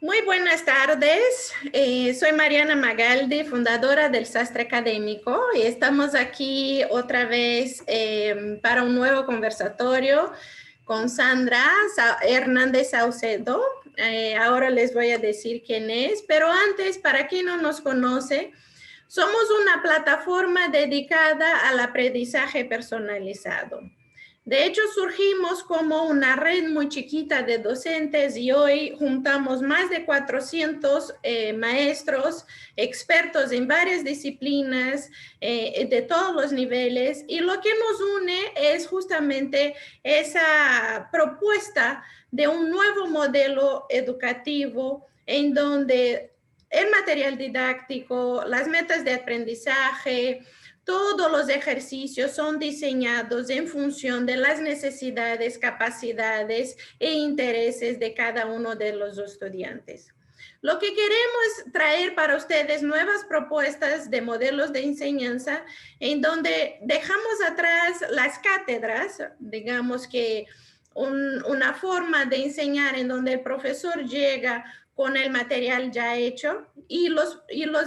Muy buenas tardes. Soy Mariana Magaldi, fundadora del Sastre Académico, y estamos aquí otra vez para un nuevo conversatorio con Sandra Hernández Saucedo. Ahora les voy a decir quién es, pero antes, para quien no nos conoce, somos una plataforma dedicada al aprendizaje personalizado. De hecho, surgimos como una red muy chiquita de docentes y hoy juntamos más de 400 maestros, expertos en varias disciplinas de todos los niveles, y lo que nos une es justamente esa propuesta de un nuevo modelo educativo en donde el material didáctico, las metas de aprendizaje, todos los ejercicios son diseñados en función de las necesidades, capacidades e intereses de cada uno de los estudiantes. Lo que queremos es traer para ustedes nuevas propuestas de modelos de enseñanza en donde dejamos atrás las cátedras, digamos que una forma de enseñar en donde el profesor llega con el material ya hecho y los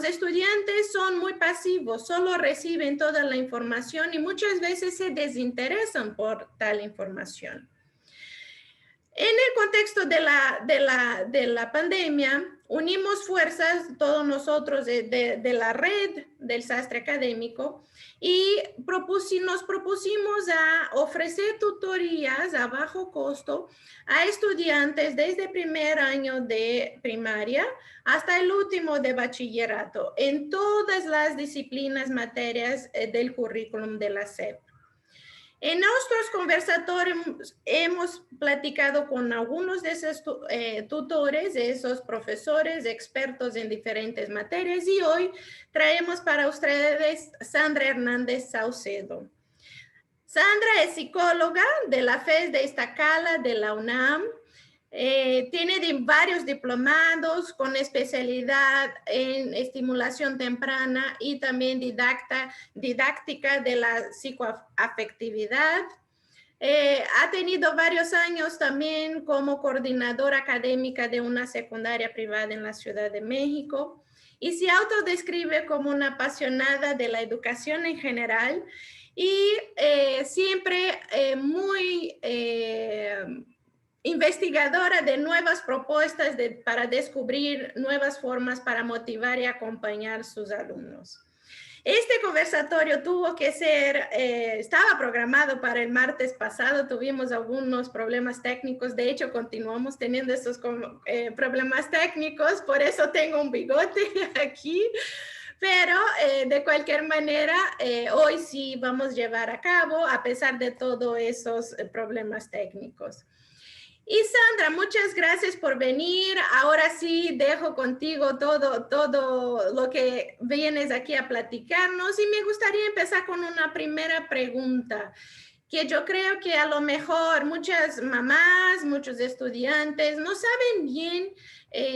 estudiantes son muy pasivos, solo reciben toda la información y muchas veces se desinteresan por tal información. En el contexto de la pandemia, unimos fuerzas, todos nosotros de la red del Sastre Académico, y nos propusimos a ofrecer tutorías a bajo costo a estudiantes desde primer año de primaria hasta el último de bachillerato, en todas las disciplinas, materias del currículum de la SEP. En nuestros conversatorios hemos platicado con algunos de esos tutores, de esos profesores, expertos en diferentes materias, y hoy traemos para ustedes Sandra Hernández Saucedo. Sandra es psicóloga de la FES de Iztacala, de la UNAM. Tiene varios diplomados con especialidad en estimulación temprana y también didáctica de la psicoafectividad. Ha tenido varios años también como coordinadora académica de una secundaria privada en la Ciudad de México y se autodescribe como una apasionada de la educación en general y siempre muy investigadora de nuevas propuestas para descubrir nuevas formas para motivar y acompañar a sus alumnos. Este conversatorio tuvo que ser, estaba programado para el martes pasado, tuvimos algunos problemas técnicos, de hecho continuamos teniendo estos problemas técnicos, por eso tengo un bigote aquí, pero de cualquier manera, hoy sí vamos a llevar a cabo a pesar de todos esos problemas técnicos. Y Sandra, muchas gracias por venir. Ahora sí dejo contigo todo lo que vienes aquí a platicarnos y me gustaría empezar con una primera pregunta que yo creo que a lo mejor muchas mamás, muchos estudiantes no saben bien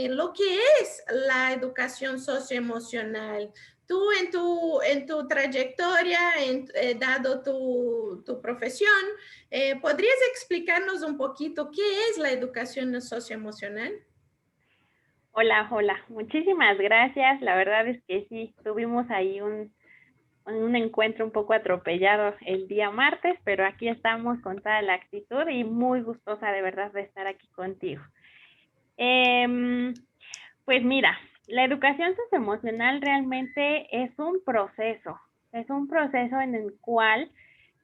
lo que es la educación socioemocional. Tú en tu trayectoria, dado tu profesión, ¿podrías explicarnos un poquito qué es la educación socioemocional? Hola, muchísimas gracias. La verdad es que sí, tuvimos ahí un encuentro un poco atropellado el día martes, pero aquí estamos con toda la actitud y muy gustosa de verdad de estar aquí contigo. Pues mira, la educación socioemocional realmente es un proceso en el cual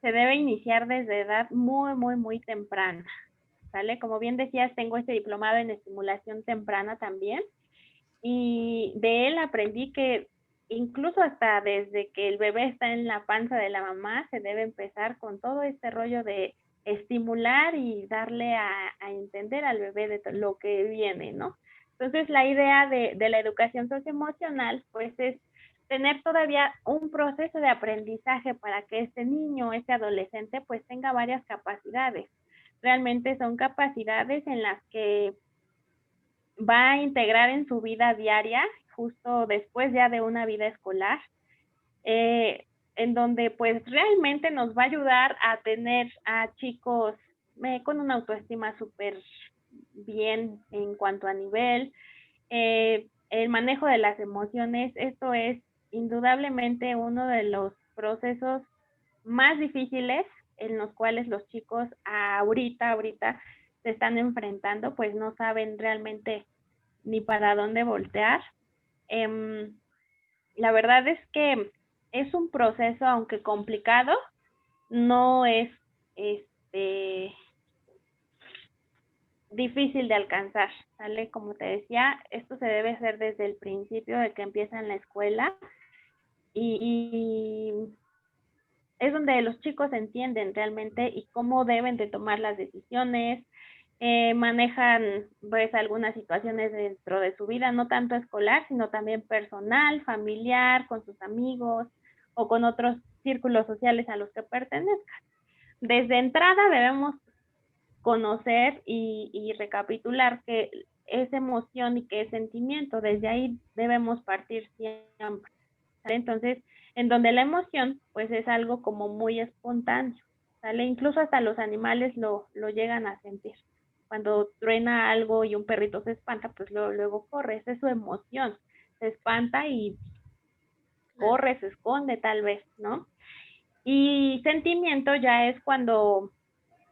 se debe iniciar desde edad muy temprana, ¿sale? Como bien decías, tengo este diplomado en estimulación temprana también, y de él aprendí que incluso hasta desde que el bebé está en la panza de la mamá se debe empezar con todo este rollo de estimular y darle a entender al bebé de lo que viene, ¿no? Entonces la idea de la educación socioemocional pues es tener todavía un proceso de aprendizaje para que este niño, este adolescente pues tenga varias capacidades. Realmente son capacidades en las que va a integrar en su vida diaria, justo después ya de una vida escolar, en donde pues realmente nos va a ayudar a tener a chicos con una autoestima súper bien en cuanto a nivel, el manejo de las emociones, esto es indudablemente uno de los procesos más difíciles en los cuales los chicos ahorita se están enfrentando, pues no saben realmente ni para dónde voltear. La verdad es que es un proceso, aunque complicado, no es este difícil de alcanzar, ¿sale? Como te decía, esto se debe hacer desde el principio de que empieza en la escuela y es donde los chicos entienden realmente y cómo deben de tomar las decisiones, manejan pues algunas situaciones dentro de su vida, no tanto escolar, sino también personal, familiar, con sus amigos o con otros círculos sociales a los que pertenezcan. Desde entrada debemos conocer y recapitular que es emoción y que es sentimiento, desde ahí debemos partir siempre. Entonces, en donde la emoción, pues es algo como muy espontáneo, ¿sale? Incluso hasta los animales lo llegan a sentir. Cuando truena algo y un perrito se espanta, pues luego corre, esa es su emoción, se espanta y corre, se esconde tal vez, ¿no? Y sentimiento ya es cuando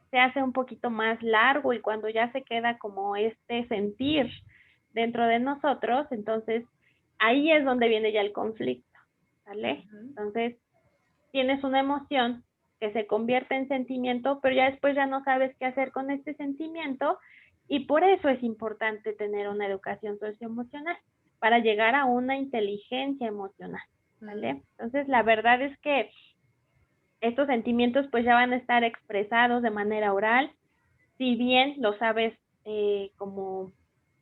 se hace un poquito más largo y cuando ya se queda como este sentir dentro de nosotros, entonces ahí es donde viene ya el conflicto, ¿vale? Entonces tienes una emoción que se convierte en sentimiento, pero ya después ya no sabes qué hacer con este sentimiento y por eso es importante tener una educación socioemocional para llegar a una inteligencia emocional, ¿vale? Entonces la verdad es que estos sentimientos pues ya van a estar expresados de manera oral, si bien lo sabes como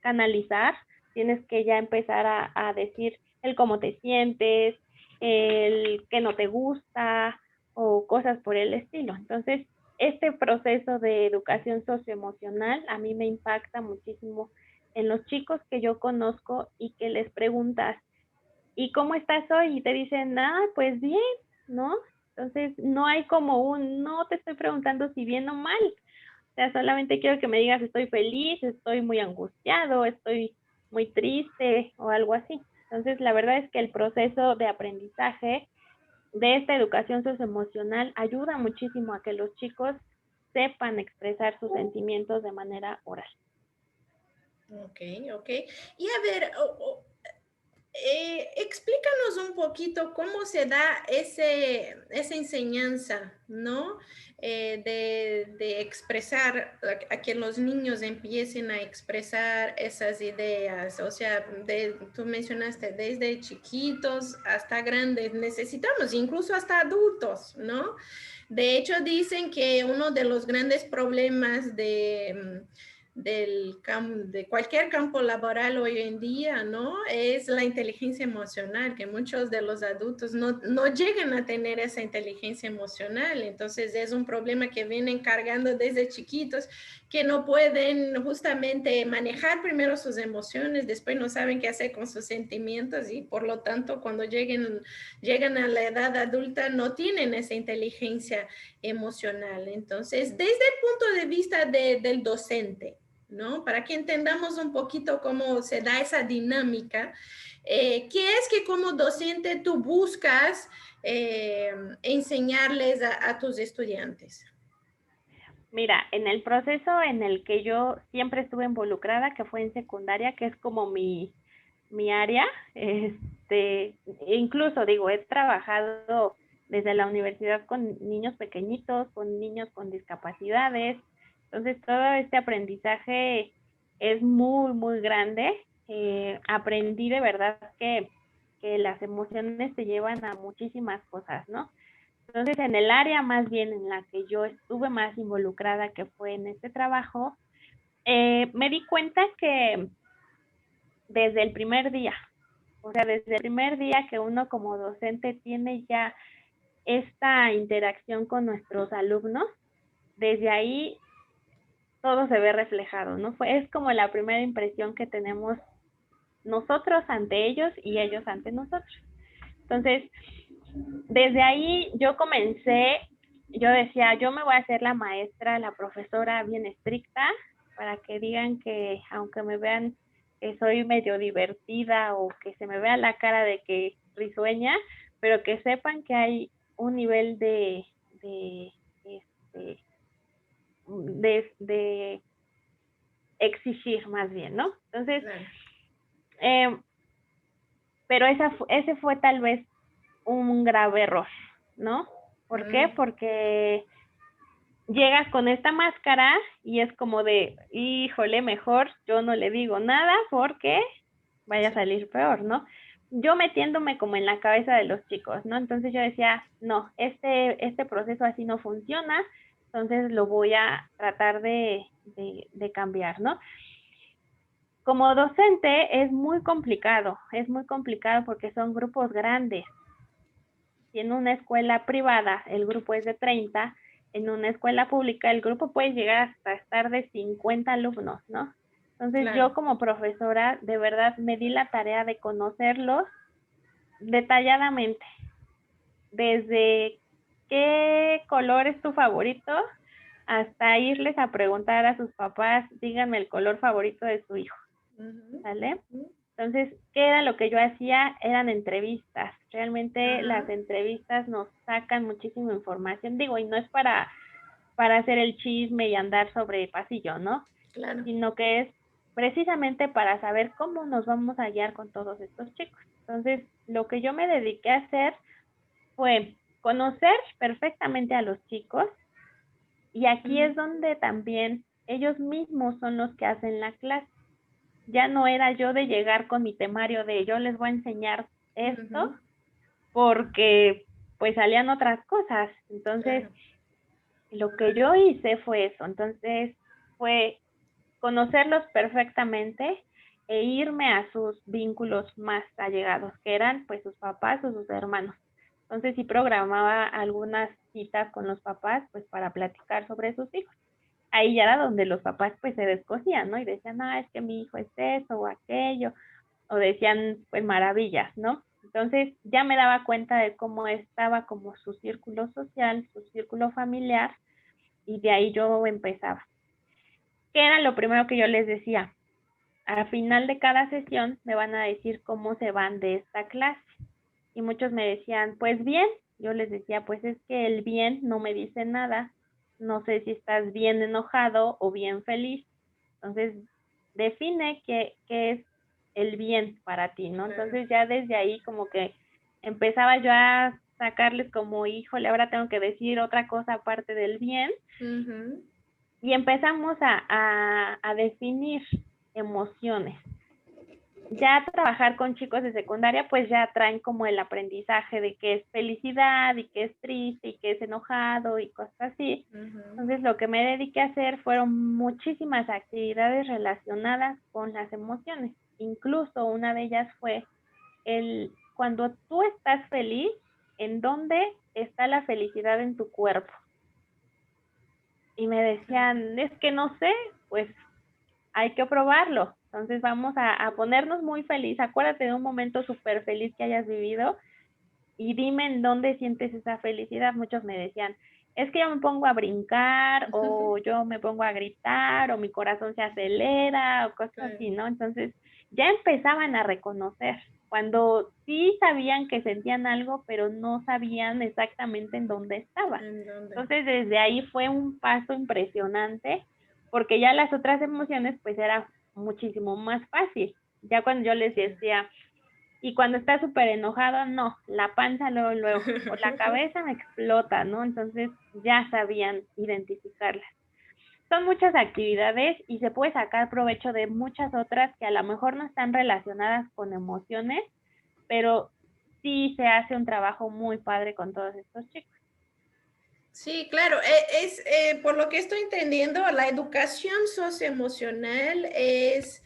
canalizar, tienes que ya empezar a decir el cómo te sientes, el que no te gusta o cosas por el estilo. Entonces, este proceso de educación socioemocional a mí me impacta muchísimo en los chicos que yo conozco y que les preguntas, ¿y cómo estás hoy? Y te dicen, pues bien, ¿no? Entonces, no hay como no te estoy preguntando si bien o mal, o sea, solamente quiero que me digas estoy feliz, estoy muy angustiado, estoy muy triste o algo así. Entonces, la verdad es que el proceso de aprendizaje de esta educación socioemocional ayuda muchísimo a que los chicos sepan expresar sus sentimientos de manera oral. Ok. Y a ver, explícanos un poquito cómo se da esa enseñanza, ¿no? De expresar, a que los niños empiecen a expresar esas ideas. O sea, tú mencionaste desde chiquitos hasta grandes, necesitamos incluso hasta adultos, ¿no? De hecho, dicen que uno de los grandes problemas de cualquier campo laboral hoy en día, ¿no? Es la inteligencia emocional, que muchos de los adultos no llegan a tener esa inteligencia emocional. Entonces es un problema que vienen cargando desde chiquitos, que no pueden justamente manejar primero sus emociones, después no saben qué hacer con sus sentimientos y por lo tanto cuando llegan a la edad adulta no tienen esa inteligencia emocional. Entonces, desde el punto de vista del docente, ¿no? Para que entendamos un poquito cómo se da esa dinámica, ¿qué es que como docente tú buscas enseñarles a tus estudiantes? Mira, en el proceso en el que yo siempre estuve involucrada, que fue en secundaria, que es como mi área, incluso digo, he trabajado desde la universidad con niños pequeñitos, con niños con discapacidades, entonces todo este aprendizaje es muy, muy grande. Aprendí de verdad que las emociones te llevan a muchísimas cosas, ¿no? Entonces, en el área más bien en la que yo estuve más involucrada, que fue en este trabajo, me di cuenta que desde el primer día, o sea, desde el primer día que uno como docente tiene ya esta interacción con nuestros alumnos, desde ahí todo se ve reflejado, ¿no? Es como la primera impresión que tenemos nosotros ante ellos y ellos ante nosotros. Entonces, desde ahí yo comencé, yo decía, yo me voy a hacer la maestra, la profesora bien estricta, para que digan que aunque me vean que soy medio divertida o que se me vea la cara de que risueña, pero que sepan que hay un nivel este, de exigir más bien, ¿no? Entonces, Claro. Pero ese fue tal vez un grave error, ¿no? ¿Por qué? Porque llegas con esta máscara y es como de, híjole, mejor yo no le digo nada porque vaya a salir peor, ¿no? Yo metiéndome como en la cabeza de los chicos, ¿no? Entonces yo decía, no, este proceso así no funciona, entonces lo voy a tratar de cambiar, ¿no? Como docente es muy complicado porque son grupos grandes. Si en una escuela privada el grupo es de 30, en una escuela pública el grupo puede llegar hasta estar de 50 alumnos, ¿no? Entonces Claro. yo como profesora de verdad me di la tarea de conocerlos detalladamente, desde qué color es tu favorito hasta irles a preguntar a sus papás, díganme el color favorito de su hijo, ¿vale? Entonces, ¿qué era lo que yo hacía? Eran entrevistas. Realmente las entrevistas nos sacan muchísima información. Digo, y no es para hacer el chisme y andar sobre pasillo, ¿no? Claro. Sino que es precisamente para saber cómo nos vamos a guiar con todos estos chicos. Entonces, lo que yo me dediqué a hacer fue conocer perfectamente a los chicos, y aquí es donde también ellos mismos son los que hacen la clase. Ya no era yo de llegar con mi temario de yo les voy a enseñar esto, porque pues salían otras cosas. Entonces, lo que yo hice fue eso. Entonces, fue conocerlos perfectamente e irme a sus vínculos más allegados, que eran pues sus papás o sus hermanos. Entonces, sí programaba algunas citas con los papás pues para platicar sobre sus hijos. Ahí ya era donde los papás pues se descosían, ¿no? Y decían, es que mi hijo es eso o aquello, o decían pues maravillas, ¿no? Entonces ya me daba cuenta de cómo estaba como su círculo social, su círculo familiar, y de ahí yo empezaba. ¿Qué era lo primero que yo les decía? Al final de cada sesión me van a decir cómo se van de esta clase. Y muchos me decían, pues bien. Yo les decía, pues es que el bien no me dice nada. No sé si estás bien enojado o bien feliz. Entonces, define qué es el bien para ti, ¿no? Entonces ya desde ahí como que empezaba yo a sacarles como, híjole, ahora tengo que decir otra cosa aparte del bien. Y empezamos a definir emociones. Ya trabajar con chicos de secundaria, pues ya traen como el aprendizaje de qué es felicidad y qué es triste y qué es enojado y cosas así. Entonces lo que me dediqué a hacer fueron muchísimas actividades relacionadas con las emociones. Incluso una de ellas fue cuando tú estás feliz, ¿en dónde está la felicidad en tu cuerpo? Y me decían, es que no sé, pues hay que probarlo. Entonces vamos a ponernos muy feliz. Acuérdate de un momento súper feliz que hayas vivido y dime en dónde sientes esa felicidad. Muchos me decían, es que yo me pongo a brincar o yo me pongo a gritar o mi corazón se acelera o cosas así, ¿no? Entonces ya empezaban a reconocer cuando sí sabían que sentían algo, pero no sabían exactamente en dónde estaba. Entonces desde ahí fue un paso impresionante, porque ya las otras emociones pues era muchísimo más fácil. Ya cuando yo les decía, y cuando está súper enojado, no, la panza luego, o la cabeza me explota, ¿no? Entonces ya sabían identificarlas. Son muchas actividades y se puede sacar provecho de muchas otras que a lo mejor no están relacionadas con emociones, pero sí se hace un trabajo muy padre con todos estos chicos. Sí, claro, por lo que estoy entendiendo, la educación socioemocional es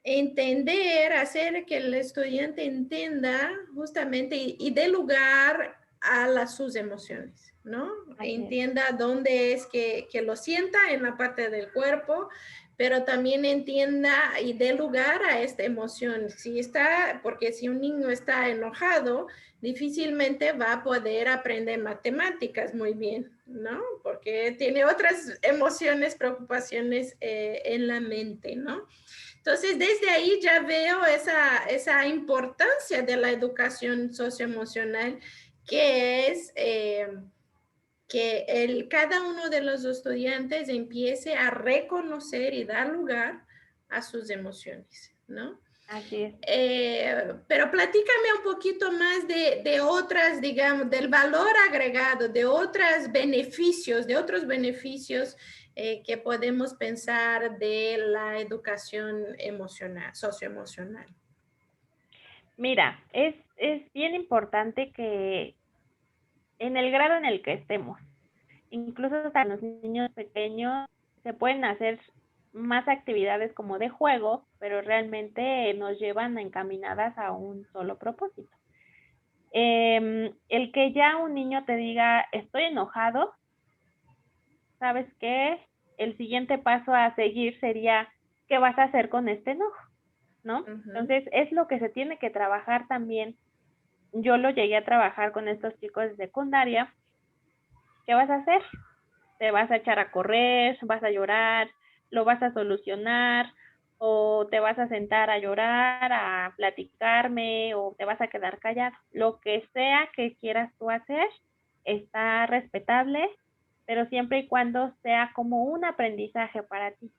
entender, hacer que el estudiante entienda justamente y dé lugar a sus emociones, ¿no? Así es. Entienda dónde es que lo sienta en la parte del cuerpo, pero también entienda y dé lugar a esta emoción. Si está, porque si un niño está enojado, difícilmente va a poder aprender matemáticas muy bien, ¿no? Porque tiene otras emociones, preocupaciones en la mente, ¿no? Entonces, desde ahí ya veo esa importancia de la educación socioemocional, que es que cada uno de los estudiantes empiece a reconocer y dar lugar a sus emociones, ¿no? Así es. Pero platícame un poquito más de otras, digamos, del valor agregado, de otros beneficios que podemos pensar de la educación emocional, socioemocional. Mira, es bien importante que en el grado en el que estemos, incluso hasta los niños pequeños, se pueden hacer más actividades como de juego, pero realmente nos llevan encaminadas a un solo propósito. El que ya un niño te diga, estoy enojado, ¿sabes qué? El siguiente paso a seguir sería, ¿qué vas a hacer con este enojo? ¿No? Entonces, es lo que se tiene que trabajar también. Yo lo llegué a trabajar con estos chicos de secundaria. ¿Qué vas a hacer? ¿Te vas a echar a correr? ¿Vas a llorar? ¿Lo vas a solucionar? ¿O te vas a sentar a llorar, a platicarme? ¿O te vas a quedar callado? Lo que sea que quieras tú hacer está respetable, pero siempre y cuando sea como un aprendizaje para ti.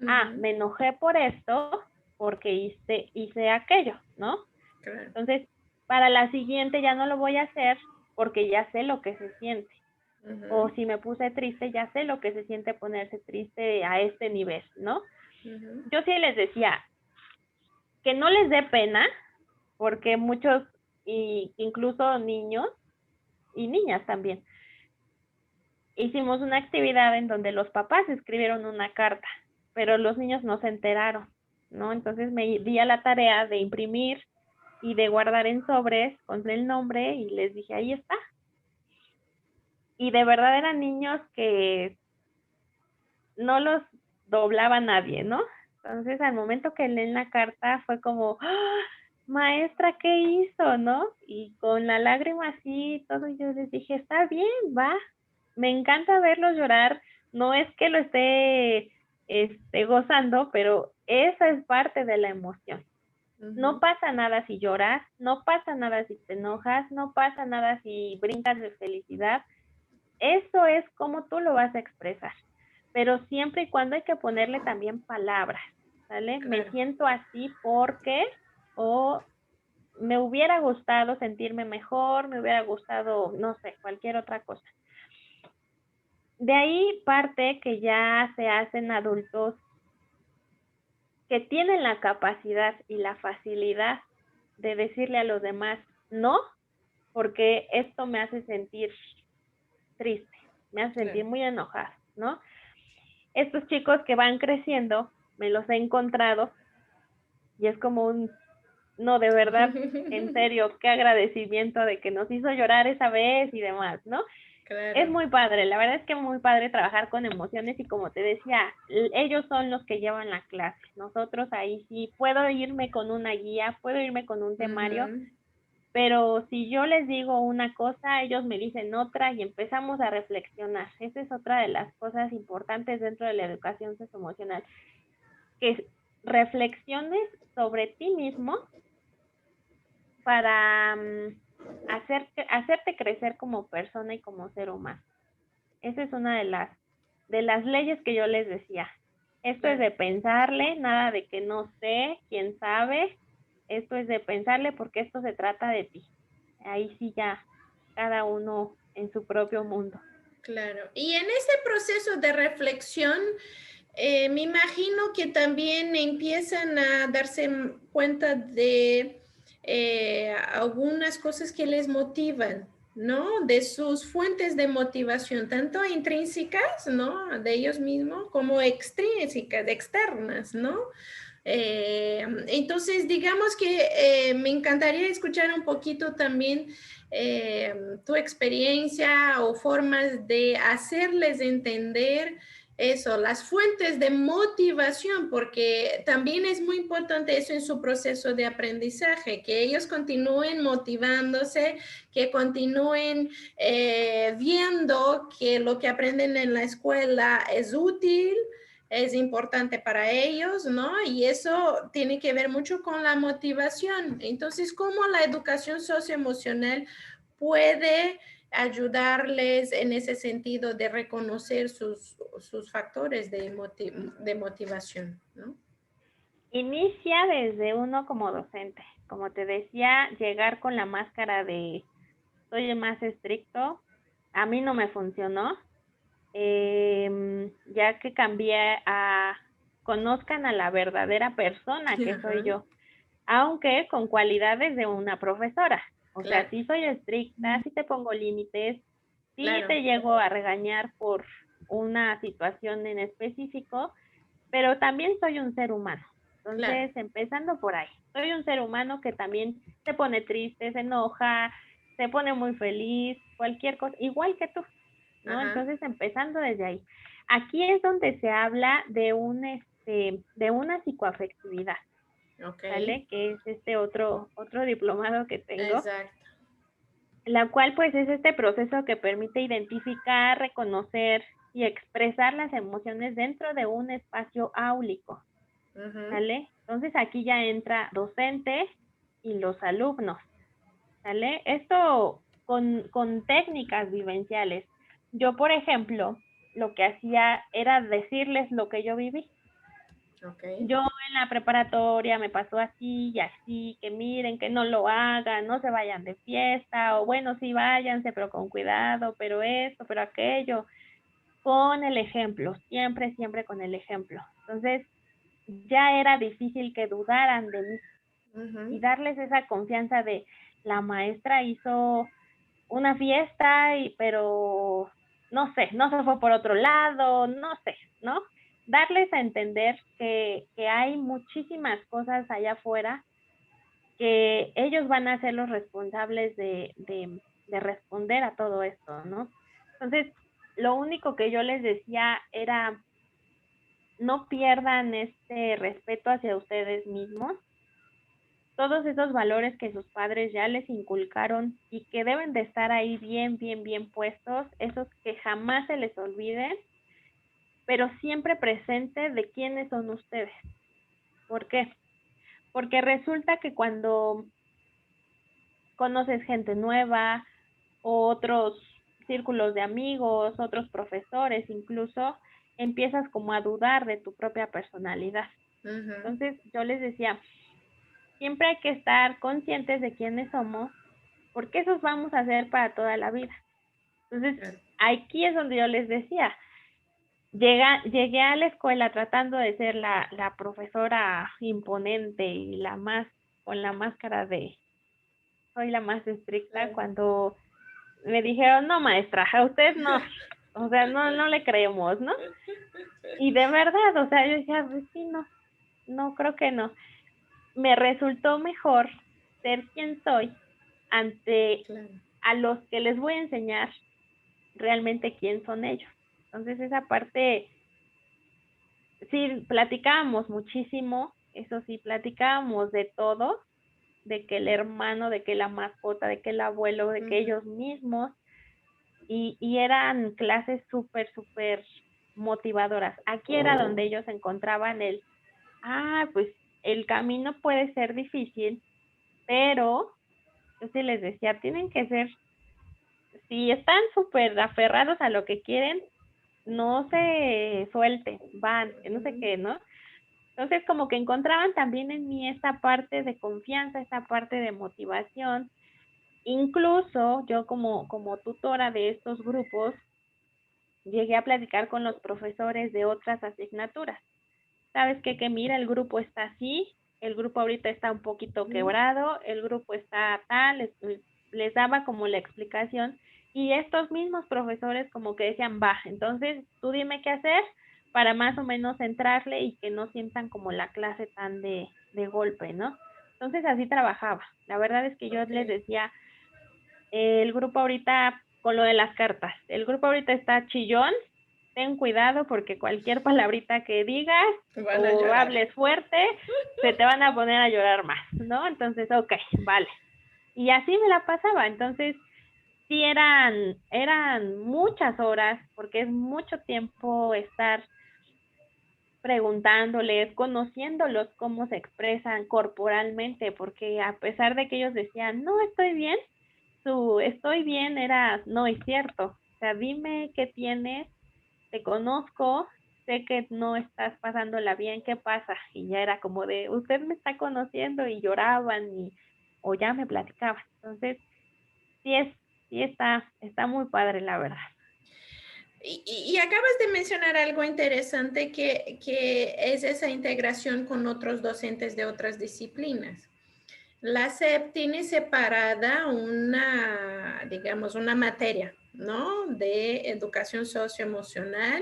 Ah, me enojé por esto porque hice aquello, ¿no? Claro. Entonces, para la siguiente ya no lo voy a hacer porque ya sé lo que se siente. O si me puse triste, ya sé lo que se siente ponerse triste a este nivel, ¿no? Yo sí les decía que no les dé pena, porque muchos, y incluso niños y niñas también, hicimos una actividad en donde los papás escribieron una carta, pero los niños no se enteraron, ¿no? Entonces me di a la tarea de imprimir y de guardar en sobres con el nombre y les dije, ahí está. Y de verdad eran niños que no los doblaba nadie, ¿no? Entonces al momento que leen la carta fue como, ¡ah! Maestra, ¿qué hizo, no? Y con la lágrima así y todo, yo les dije, está bien, va, me encanta verlos llorar, no es que lo esté gozando, pero esa es parte de la emoción. No pasa nada si lloras, no pasa nada si te enojas, no pasa nada si brincas de felicidad. Eso es como tú lo vas a expresar, pero siempre y cuando hay que ponerle también palabras, ¿sale? Claro. Me siento así porque, o me hubiera gustado sentirme mejor, me hubiera gustado, no sé, cualquier otra cosa. De ahí parte que ya se hacen adultos que tienen la capacidad y la facilidad de decirle a los demás no, porque esto me hace sentir triste, me hace sentir muy enojada, ¿no? Estos chicos que van creciendo, me los he encontrado y es como un, no, de verdad, en serio, qué agradecimiento de que nos hizo llorar esa vez y demás, ¿no? Claro. Es muy padre, la verdad es que muy padre trabajar con emociones y como te decía, ellos son los que llevan la clase. Nosotros ahí sí puedo irme con una guía, puedo irme con un temario, pero si yo les digo una cosa, ellos me dicen otra y empezamos a reflexionar. Esa es otra de las cosas importantes dentro de la educación socioemocional, que reflexiones sobre ti mismo para hacerte crecer como persona y como ser humano. Esa es una de las leyes que yo les decía. Esto es de pensarle, nada de que no sé, quién sabe. Esto es de pensarle porque esto se trata de ti. Ahí sí ya cada uno en su propio mundo. Claro. Y en ese proceso de reflexión, me imagino que también empiezan a darse cuenta de algunas cosas que les motivan, ¿no? De sus fuentes de motivación, tanto intrínsecas, ¿no? De ellos mismos, como extrínsecas, externas, ¿no? Entonces, digamos que me encantaría escuchar un poquito también tu experiencia o formas de hacerles entender eso, las fuentes de motivación, porque también es muy importante eso en su proceso de aprendizaje, que ellos continúen motivándose, que continúen viendo que lo que aprenden en la escuela es útil, es importante para ellos, ¿no? Y eso tiene que ver mucho con la motivación. Entonces, ¿cómo la educación socioemocional puede ayudarles en ese sentido de reconocer sus factores de motivación, ¿no? Inicia desde uno como docente. Como te decía, llegar con la máscara de soy el más estricto, a mí no me funcionó. Ya que cambié a conozcan a la verdadera persona que soy yo, aunque con cualidades de una profesora. O Claro, sea, sí soy estricta, sí te pongo límites, sí claro, te llego a regañar por una situación en específico, pero también soy un ser humano. claro. Entonces, empezando por ahí, soy un ser humano que también se pone triste, se enoja, se pone muy feliz, cualquier cosa, igual que tú, ¿no? Ajá, Entonces, empezando desde ahí. Aquí es donde se habla de una psicoafectividad, ok, ¿sale? Que es este otro diplomado que tengo, exacto. la cual pues es este proceso que permite identificar, reconocer y expresar las emociones dentro de un espacio áulico, Ujú, ¿sale? Entonces aquí ya entra docente y los alumnos, ¿sale? Esto con técnicas vivenciales. Yo, por ejemplo, lo que hacía era decirles lo que yo viví. ok, Yo en la preparatoria me pasó así y así, que miren, que no lo hagan, no se vayan de fiesta, o bueno, sí váyanse, pero con cuidado, pero esto, pero aquello, con el ejemplo, siempre, siempre con el ejemplo. Entonces, ya era difícil que dudaran de mí y ujú, darles esa confianza de la maestra hizo una fiesta y pero no sé, no se fue por otro lado, no sé, ¿no? Darles a entender que hay muchísimas cosas allá afuera que ellos van a ser los responsables de responder a todo esto, ¿no? Entonces, lo único que yo les decía era no pierdan este respeto hacia ustedes mismos, todos esos valores que sus padres ya les inculcaron y que deben de estar ahí bien, bien, bien puestos, esos que jamás se les olviden, pero siempre presente de quiénes son ustedes. ¿Por qué? Porque resulta que cuando conoces gente nueva, o otros círculos de amigos, otros profesores, incluso empiezas como a dudar de tu propia personalidad. ujú, Entonces yo les decía, siempre hay que estar conscientes de quiénes somos, porque esos vamos a ser para toda la vida. Entonces, claro, aquí es donde yo les decía, llegué a la escuela tratando de ser la profesora imponente y la más, con la máscara de soy la más estricta, claro. cuando me dijeron, no maestra, a usted no, o sea, no, no le creemos, ¿no? Y de verdad, o sea, yo decía, pues sí, no, no, creo que no. Me resultó mejor ser quien soy ante Claro. a los que les voy a enseñar realmente quién son ellos. Entonces esa parte, sí, platicábamos muchísimo, eso sí, platicábamos de todo, de que el hermano, de que la mascota, de que el abuelo, de que Ujú, ellos mismos, y eran clases súper, súper motivadoras. Aquí era donde ellos encontraban pues el camino puede ser difícil, pero yo sí les decía, tienen que ser, si están súper aferrados a lo que quieren, no se suelten, van, que no sé ujú, qué, ¿no? Entonces, como que encontraban también en mí esta parte de confianza, esta parte de motivación. Incluso yo como tutora de estos grupos, llegué a platicar con los profesores de otras asignaturas. ¿Sabes qué? Que mira, el grupo está así, el grupo ahorita está un poquito ujú, quebrado, el grupo está tal, les daba como la explicación y estos mismos profesores como que decían, va, entonces tú dime qué hacer, para más o menos entrarle y que no sientan como la clase tan de golpe, ¿no? Entonces así trabajaba. La verdad es que yo les Ok. decía, el grupo ahorita, con lo de las cartas, el grupo ahorita está chillón, ten cuidado porque cualquier palabrita que digas Van a o llorar. hables fuerte, se te van a poner a llorar más, ¿no? Entonces, ok, vale. Y así me la pasaba. Entonces, sí eran muchas horas, porque es mucho tiempo estar preguntándoles, conociéndolos cómo se expresan corporalmente, porque a pesar de que ellos decían, no estoy bien, su estoy bien era, no es cierto. O sea, dime qué tienes, te conozco, sé que no estás pasándola bien, ¿qué pasa? Y ya era como de, usted me está conociendo y lloraban o ya me platicaban. Entonces, sí es, sí está muy padre, la verdad. Y acabas de mencionar algo interesante que es esa integración con otros docentes de otras disciplinas. La SEP tiene separada una, digamos, una materia, ¿no? De educación socioemocional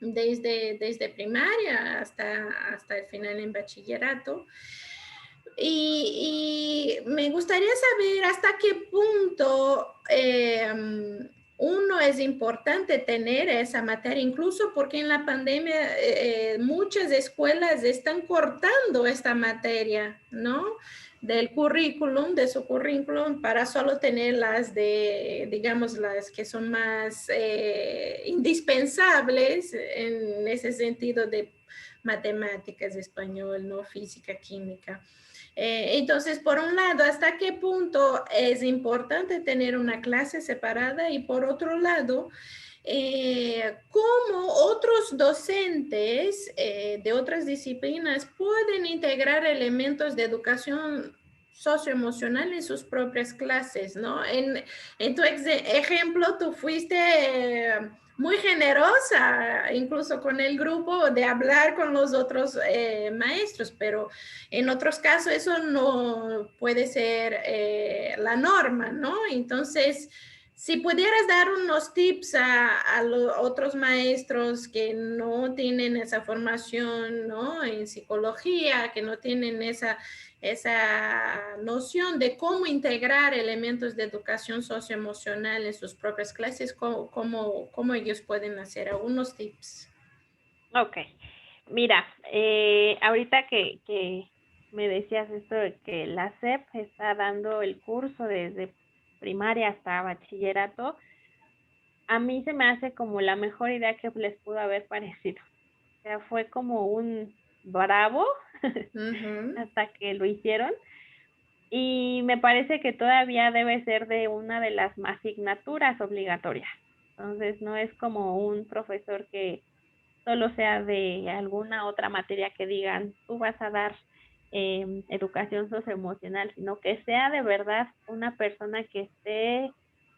desde primaria hasta el final en bachillerato. Y me gustaría saber hasta qué punto uno es importante tener esa materia, incluso porque en la pandemia muchas escuelas están cortando esta materia, ¿no? Del currículum, de su currículum, para solo tener las de, digamos, las que son más indispensables en ese sentido de matemáticas, español, no física, química. Entonces, por un lado, ¿hasta qué punto es importante tener una clase separada? Y por otro lado, ¿cómo otros docentes de otras disciplinas pueden integrar elementos de educación socioemocional en sus propias clases, ¿no? En tu ejemplo, tú fuiste muy generosa, incluso con el grupo, de hablar con los otros maestros, pero en otros casos eso no puede ser la norma, ¿no? Entonces, si pudieras dar unos tips a los otros maestros que no tienen esa formación, ¿no? En psicología, que no tienen esa noción de cómo integrar elementos de educación socioemocional en sus propias clases, cómo ellos pueden hacer algunos tips. Ok, mira, ahorita que me decías esto de que la SEP está dando el curso desde primaria hasta bachillerato, a mí se me hace como la mejor idea que les pudo haber parecido. O sea, fue como un bravo Ujú. hasta que lo hicieron. Y me parece que todavía debe ser de una de las asignaturas obligatorias. Entonces, no es como un profesor que solo sea de alguna otra materia que digan, tú vas a dar educación socioemocional, sino que sea de verdad una persona que esté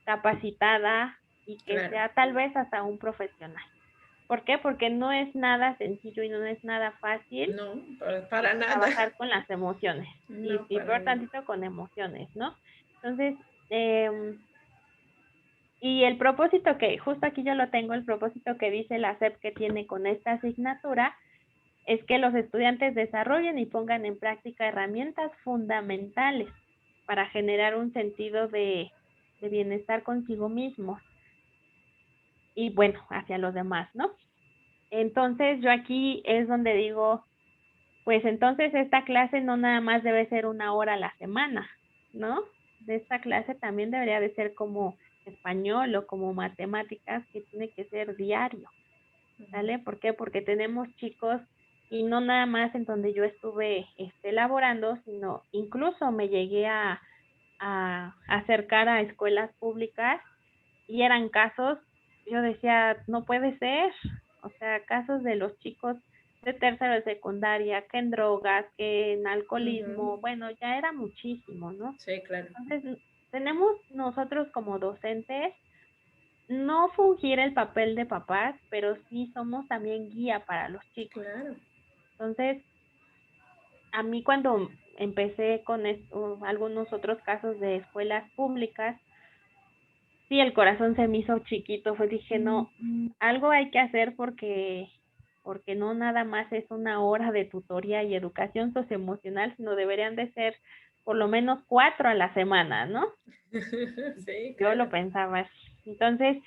capacitada y que Claro, sea tal vez hasta un profesional. ¿Por qué? Porque no es nada sencillo y no es nada fácil no, para nada, trabajar con las emociones no, y para peor nada. tantito con emociones, ¿no? Entonces, y el propósito que, justo aquí yo lo tengo, el propósito que dice la SEP que tiene con esta asignatura es que los estudiantes desarrollen y pongan en práctica herramientas fundamentales para generar un sentido de bienestar consigo mismos y bueno, hacia los demás, ¿no? Entonces yo aquí es donde digo, pues entonces esta clase no nada más debe ser 1 hora a la semana, ¿no? De esta clase también debería de ser como español o como matemáticas, que tiene que ser diario, ¿sale? ¿Por qué? Porque tenemos chicos y no nada más en donde yo estuve laborando, sino incluso me llegué a acercar a escuelas públicas y eran casos, yo decía, no puede ser, o sea, casos de los chicos de tercero de secundaria, que en drogas, que en Ujú. alcoholismo, bueno, ya era muchísimo, ¿no? Sí, claro, Entonces, tenemos nosotros como docentes no fungir el papel de papás, pero sí somos también guía para los chicos. claro. Entonces, a mí cuando empecé con algunos otros casos de escuelas públicas, sí, el corazón se me hizo chiquito, dije, no, algo hay que hacer porque porque no nada más es una hora de tutoría y educación socioemocional, sino deberían de ser por lo menos 4 a la semana, ¿no? Sí, Yo claro. lo pensaba así. Entonces,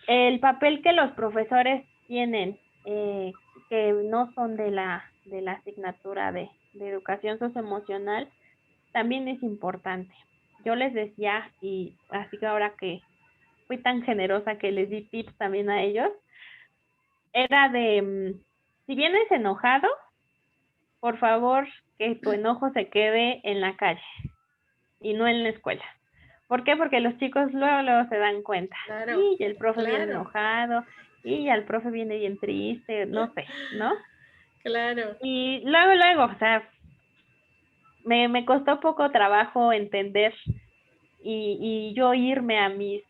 el papel que los profesores tienen, que no son de la asignatura de educación socioemocional, también es importante. Yo les decía, y así que ahora que fui tan generosa que les di tips también a ellos, era de, si vienes enojado, por favor que tu enojo se quede en la calle y no en la escuela. ¿Por qué? Porque los chicos luego se dan cuenta. Claro, Y el profe viene claro, enojado, y el profe viene bien triste, no sé, ¿no? claro. Y luego, o sea, me costó poco trabajo entender y yo irme a mis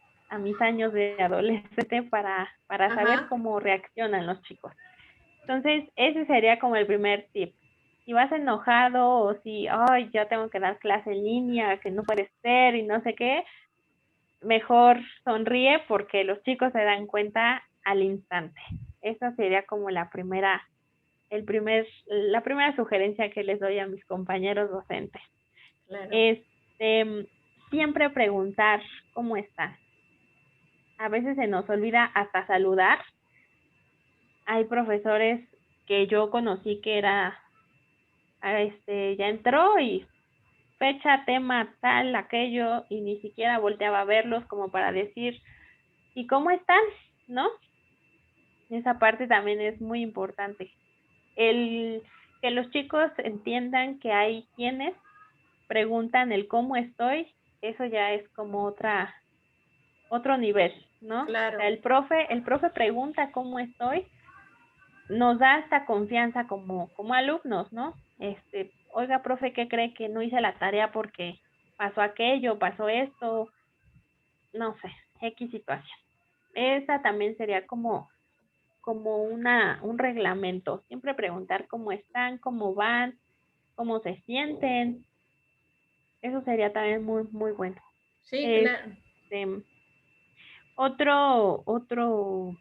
años de adolescente para saber Ajá. cómo reaccionan los chicos. Entonces, ese sería como el primer tip. Si vas enojado o si, ay, ya tengo que dar clase en línea, que no puede ser y no sé qué, mejor sonríe porque los chicos se dan cuenta al instante. Esa sería como la primera sugerencia que les doy a mis compañeros docentes. Claro. Este, siempre preguntar cómo están. A veces se nos olvida hasta saludar. Hay profesores que yo conocí que ya entró y fecha, tema, tal, aquello, y ni siquiera volteaba a verlos como para decir, ¿y cómo están? ¿No? Esa parte también es muy importante. El que los chicos entiendan que hay quienes preguntan el cómo estoy, eso ya es como otro nivel, ¿no? O sea, Claro. el profe pregunta cómo estoy, nos da esta confianza como alumnos, ¿no? Oiga, profe, ¿qué cree que no hice la tarea porque pasó aquello, pasó esto? No sé, X situación. Esa también sería como un reglamento. Siempre preguntar cómo están, cómo van, cómo se sienten. Eso sería también muy, muy bueno. Sí, claro. Este, otro, otro,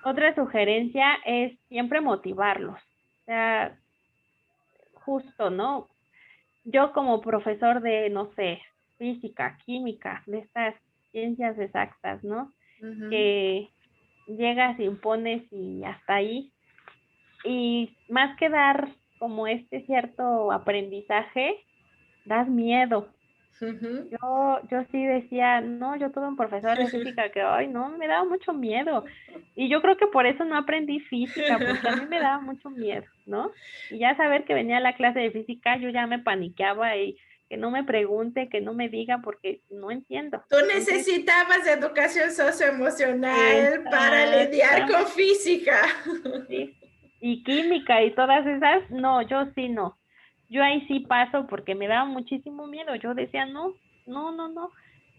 otra sugerencia es siempre motivarlos. O sea, justo, ¿no? Yo como profesor de, no sé, física, química, de estas ciencias exactas, ¿no? Ujú. Que llegas, impones y hasta ahí. Y más que dar como este cierto aprendizaje, das miedo. Ujú. Yo sí decía, no, yo tuve un profesor de física que, ay, no, me daba mucho miedo. Y yo creo que por eso no aprendí física, porque a mí me daba mucho miedo, ¿no? Y ya saber que venía a la clase de física, yo ya me paniqueaba y que no me pregunte, que no me diga, porque no entiendo. Tú Entonces, necesitabas educación socioemocional para lidiar con exactamente, física. sí. Y química y todas esas, no, yo sí no. Yo ahí sí paso porque me daba muchísimo miedo. Yo decía, no, no, no, no.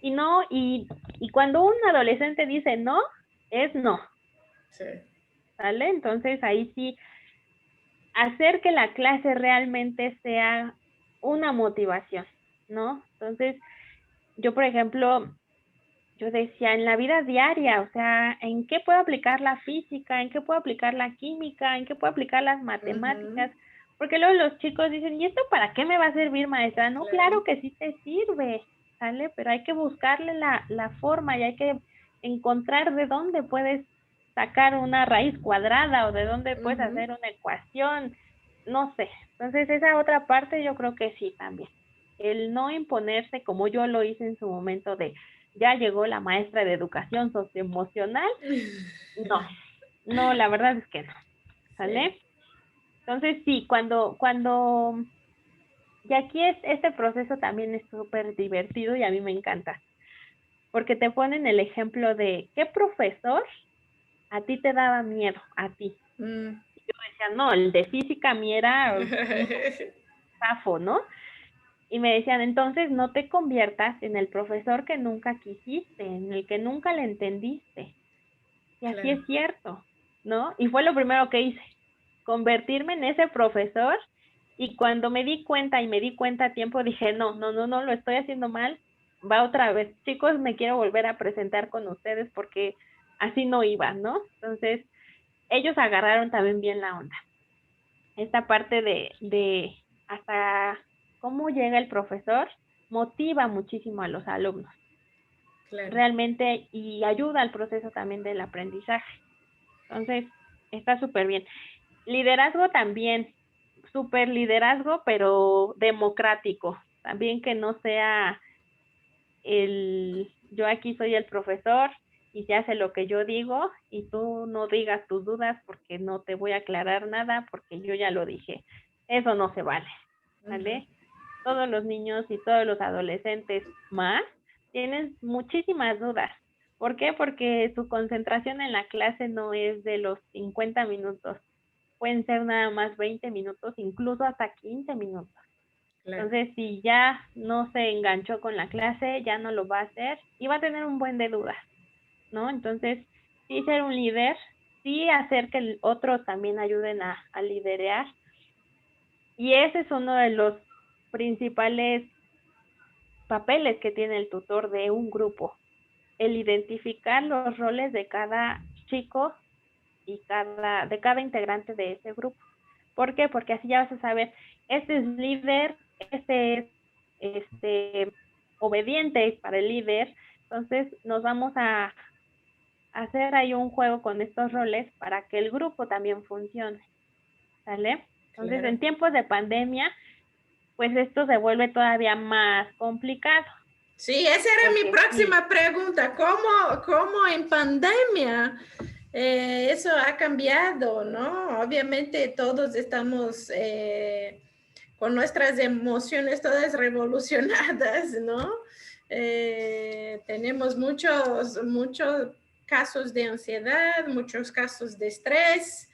Y no, y cuando un adolescente dice no, es no, Sí. ¿sale? Entonces ahí sí, hacer que la clase realmente sea una motivación, ¿no? Entonces, yo, por ejemplo, yo decía, en la vida diaria, o sea, ¿en qué puedo aplicar la física? ¿En qué puedo aplicar la química? ¿En qué puedo aplicar las Ujú. matemáticas? Porque luego los chicos dicen, ¿y esto para qué me va a servir, maestra? No, Claro. claro que sí te sirve, ¿sale? Pero hay que buscarle la forma y hay que encontrar de dónde puedes sacar una raíz cuadrada o de dónde puedes Ujú. hacer una ecuación, no sé. Entonces, esa otra parte yo creo que sí también. El no imponerse como yo lo hice en su momento de ya llegó la maestra de educación socioemocional. No, no, la verdad es que no, Sí. ¿sale? Entonces sí, y aquí este proceso también es súper divertido y a mí me encanta, porque te ponen el ejemplo de qué profesor a ti te daba miedo, a ti. Mm. Yo decía, no, el de física a mí era un zafo, ¿no? Y me decían, entonces no te conviertas en el profesor que nunca quisiste, en el que nunca le entendiste. Y así Claro. es cierto, ¿no? Y fue lo primero que hice, convertirme en ese profesor. Y cuando me di cuenta y me di cuenta a tiempo, dije, no, no, no, no, lo estoy haciendo mal. Va otra vez. Chicos, me quiero volver a presentar con ustedes porque así no iba, ¿no? Entonces, ellos agarraron también bien la onda. Esta parte de hasta cómo llega el profesor motiva muchísimo a los alumnos. Claro. Realmente, y ayuda al proceso también del aprendizaje. Entonces, está súper bien. Liderazgo también, súper liderazgo, pero democrático. También que no sea yo aquí soy el profesor y se hace lo que yo digo y tú no digas tus dudas porque no te voy a aclarar nada porque yo ya lo dije. Eso no se vale, ¿vale? Todos los niños y todos los adolescentes más tienen muchísimas dudas. ¿Por qué? Porque su concentración en la clase no es de los 50 minutos. Pueden ser nada más 20 minutos, incluso hasta 15 minutos. Claro. Entonces, si ya no se enganchó con la clase, ya no lo va a hacer y va a tener un buen de dudas, ¿no? Entonces, sí ser un líder, sí hacer que otros también ayuden a liderear. Y ese es uno de los principales papeles que tiene el tutor de un grupo, el identificar los roles de cada chico y de cada integrante de ese grupo. ¿Por qué? Porque así ya vas a saber, este es líder, este es obediente para el líder, entonces nos vamos a hacer ahí un juego con estos roles para que el grupo también funcione, ¿sale? Entonces, Claro. en tiempos de pandemia, pues esto se vuelve todavía más complicado. Sí, esa era mi próxima pregunta. ¿Cómo en pandemia eso ha cambiado, no? Obviamente todos estamos con nuestras emociones todas revolucionadas, ¿no? Tenemos muchos casos de ansiedad, muchos casos de estrés,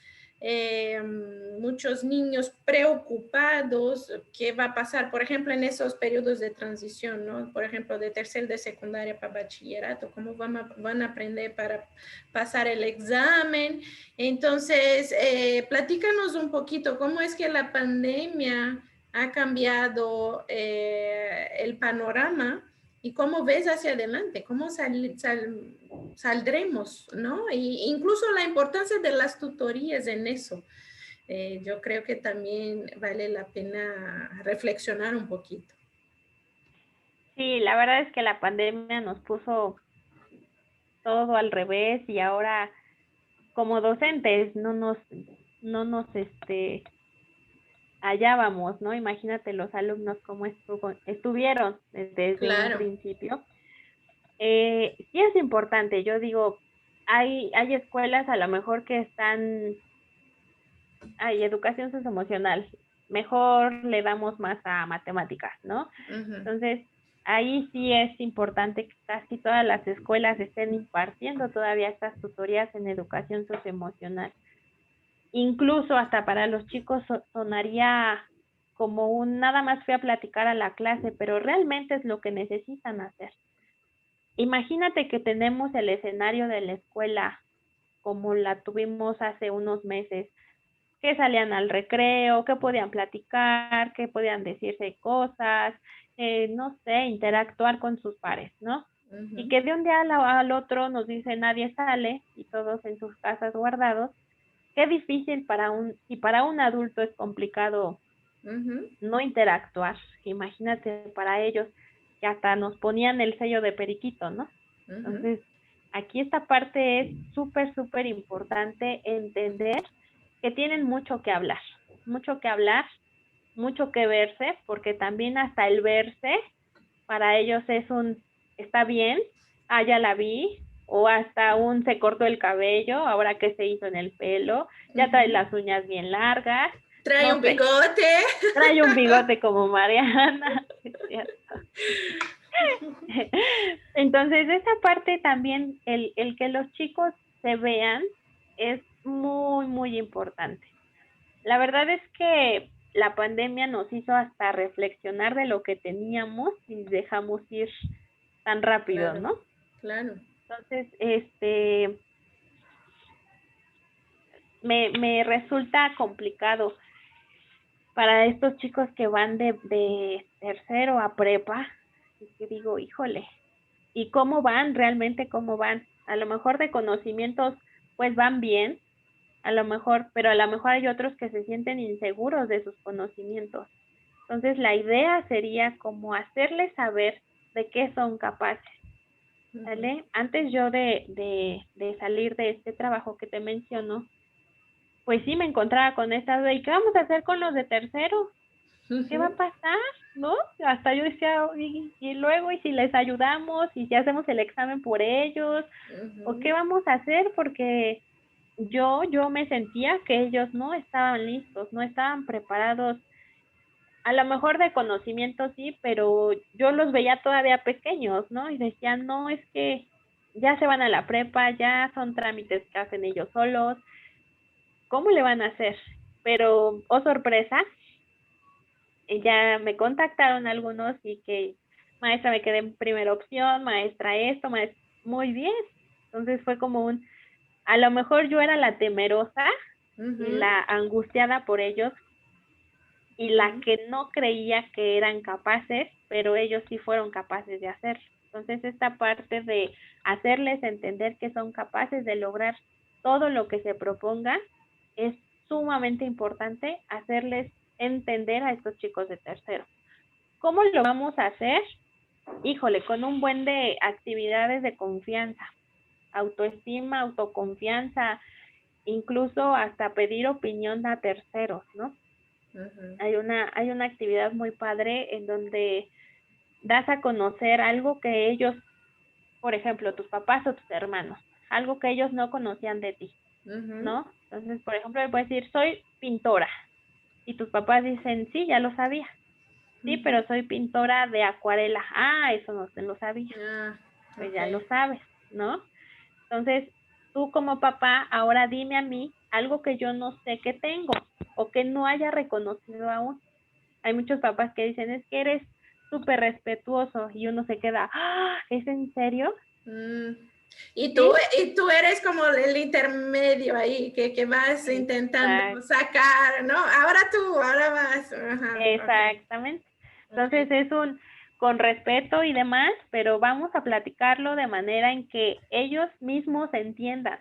muchos niños preocupados. ¿Qué va a pasar, por ejemplo, en esos periodos de transición, ¿no? Por ejemplo, de tercero de secundaria para bachillerato, cómo van a aprender para pasar el examen. Entonces, platícanos un poquito, ¿cómo es que la pandemia ha cambiado el panorama y cómo ves hacia adelante? ¿Cómo saldremos, ¿no? Y incluso la importancia de las tutorías en eso. Yo creo que también vale la pena reflexionar un poquito. Sí, la verdad es que la pandemia nos puso todo al revés y ahora como docentes no nos hallábamos, ¿no? Imagínate los alumnos cómo estuvieron desde un Claro. principio. Sí es importante, yo digo, hay escuelas a lo mejor que hay educación socioemocional, mejor le damos más a matemáticas, ¿no? Entonces, ahí sí es importante que casi todas las escuelas estén impartiendo todavía estas tutorías en educación socioemocional. Incluso hasta para los chicos sonaría como nada más fui a platicar a la clase, pero realmente es lo que necesitan hacer. Imagínate que tenemos el escenario de la escuela como la tuvimos hace unos meses, que salían al recreo, que podían platicar, que podían decirse cosas, no sé, interactuar con sus pares, ¿no? Y que de un día al otro nos dice nadie sale y todos en sus casas guardados. Qué difícil y para un adulto es complicado no interactuar. Imagínate para ellos que hasta nos ponían el sello de periquito, ¿no? Entonces, aquí esta parte es súper, súper importante entender que tienen mucho que hablar, mucho que verse, porque también hasta el verse para ellos es está bien, ya la vi, o hasta se cortó el cabello, ahora que se hizo en el pelo, ya trae las uñas bien largas. Trae no un sé, bigote. Trae un bigote como Mariana, es cierto. Entonces, esa parte también, el que los chicos se vean, es muy, muy importante. La verdad es que la pandemia nos hizo hasta reflexionar de lo que teníamos y dejamos ir tan rápido, Claro, ¿no? claro. Entonces, me resulta complicado para estos chicos que van de tercero a prepa, y que digo, híjole, ¿y cómo van? ¿Realmente cómo van? A lo mejor de conocimientos pues van bien, a lo mejor, pero a lo mejor hay otros que se sienten inseguros de sus conocimientos. Entonces la idea sería como hacerles saber de qué son capaces, ¿vale? Antes yo de salir de este trabajo que te menciono, pues sí me encontraba con esta duda, ¿y qué vamos a hacer con los de tercero? ¿Qué va a pasar? ¿No? Hasta yo decía, y luego, ¿y si les ayudamos? ¿Y si hacemos el examen por ellos? ¿O qué vamos a hacer? Porque yo me sentía que ellos no estaban listos, no estaban preparados. A lo mejor de conocimiento sí, pero yo los veía todavía pequeños, ¿no? Y decía, no, es que ya se van a la prepa, ya son trámites que hacen ellos solos, ¿cómo le van a hacer? Pero, oh sorpresa, ya me contactaron algunos y que, maestra, me quedé en primera opción, maestra esto, maestra, muy bien. Entonces fue como a lo mejor yo era la temerosa y la angustiada por ellos y la que no creía que eran capaces, pero ellos sí fueron capaces de hacerlo. Entonces esta parte de hacerles entender que son capaces de lograr todo lo que se proponga es sumamente importante, hacerles entender a estos chicos de tercero. ¿Cómo lo vamos a hacer? Híjole, con un buen de actividades de confianza, autoestima, autoconfianza, incluso hasta pedir opinión a terceros, ¿no? Hay una actividad muy padre en donde das a conocer algo que ellos, por ejemplo, tus papás o tus hermanos, algo que ellos no conocían de ti, ¿no? Entonces, por ejemplo, le puedes decir, soy pintora, y tus papás dicen, sí, ya lo sabía. Sí, pero soy pintora de acuarela. Ah, eso no se lo sabía. Pues ya lo sabes, ¿no? Entonces, tú como papá, ahora dime a mí algo que yo no sé que tengo o que no haya reconocido aún. Hay muchos papás que dicen, es que eres súper respetuoso y uno se queda, ¡ah! ¿Es en serio? Y tú, ¿sí? Y tú eres como el intermedio ahí, que vas intentando sacar, ¿no? Ahora vas. Exactamente. Entonces es con respeto y demás, pero vamos a platicarlo de manera en que ellos mismos entiendan.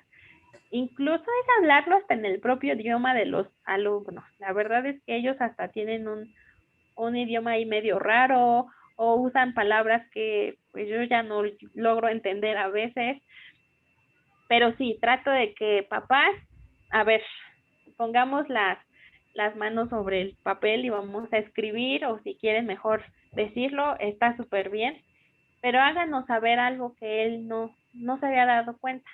Incluso es hablarlo hasta en el propio idioma de los alumnos. La verdad es que ellos hasta tienen un idioma ahí medio raro o usan palabras que pues yo ya no logro entender a veces. Pero sí, trato de que papás, a ver, pongamos las manos sobre el papel y vamos a escribir, o si quieren mejor decirlo, está súper bien, pero háganos saber algo que él no se había dado cuenta.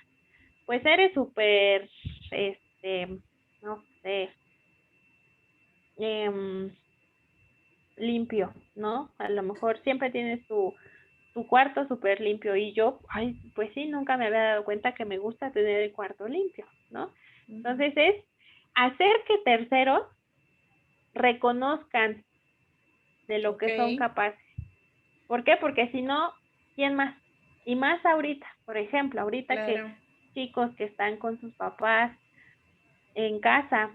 Pues eres súper, no sé, limpio, ¿no? A lo mejor siempre tienes tu cuarto súper limpio y yo, ay, pues sí, nunca me había dado cuenta que me gusta tener el cuarto limpio, ¿no? Entonces es hacer que terceros reconozcan de lo que son capaces. ¿Por qué? Porque si no, ¿quién más? Y más ahorita, por ejemplo, ahorita que chicos que están con sus papás en casa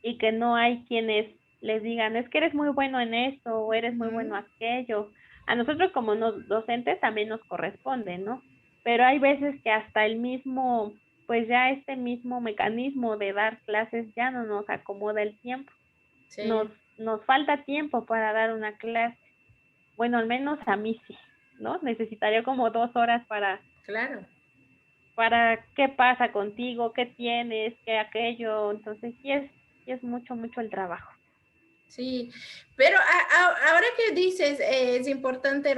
y que no hay quienes les digan, es que eres muy bueno en esto o eres muy bueno aquello. A nosotros como docentes también nos corresponde, ¿no? Pero hay veces que hasta el mismo, pues ya este mismo mecanismo de dar clases ya no nos acomoda el tiempo. Sí. Nos falta tiempo para dar una clase. Bueno, al menos a mí sí, ¿no? Necesitaría como 2 horas para qué pasa contigo, qué tienes, qué aquello. Entonces sí es mucho el trabajo. Sí, pero ahora que dices, es importante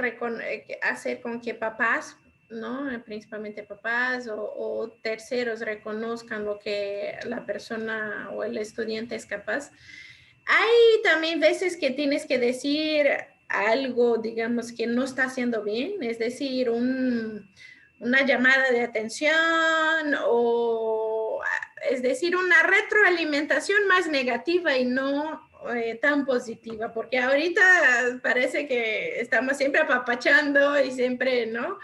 hacer con que papás, ¿no? Principalmente papás o terceros reconozcan lo que la persona o el estudiante es capaz. Hay también veces que tienes que decir algo, digamos, que no está haciendo bien, es decir, una llamada de atención o, es decir, una retroalimentación más negativa y no tan positiva, porque ahorita parece que estamos siempre apapachando y siempre, ¿no?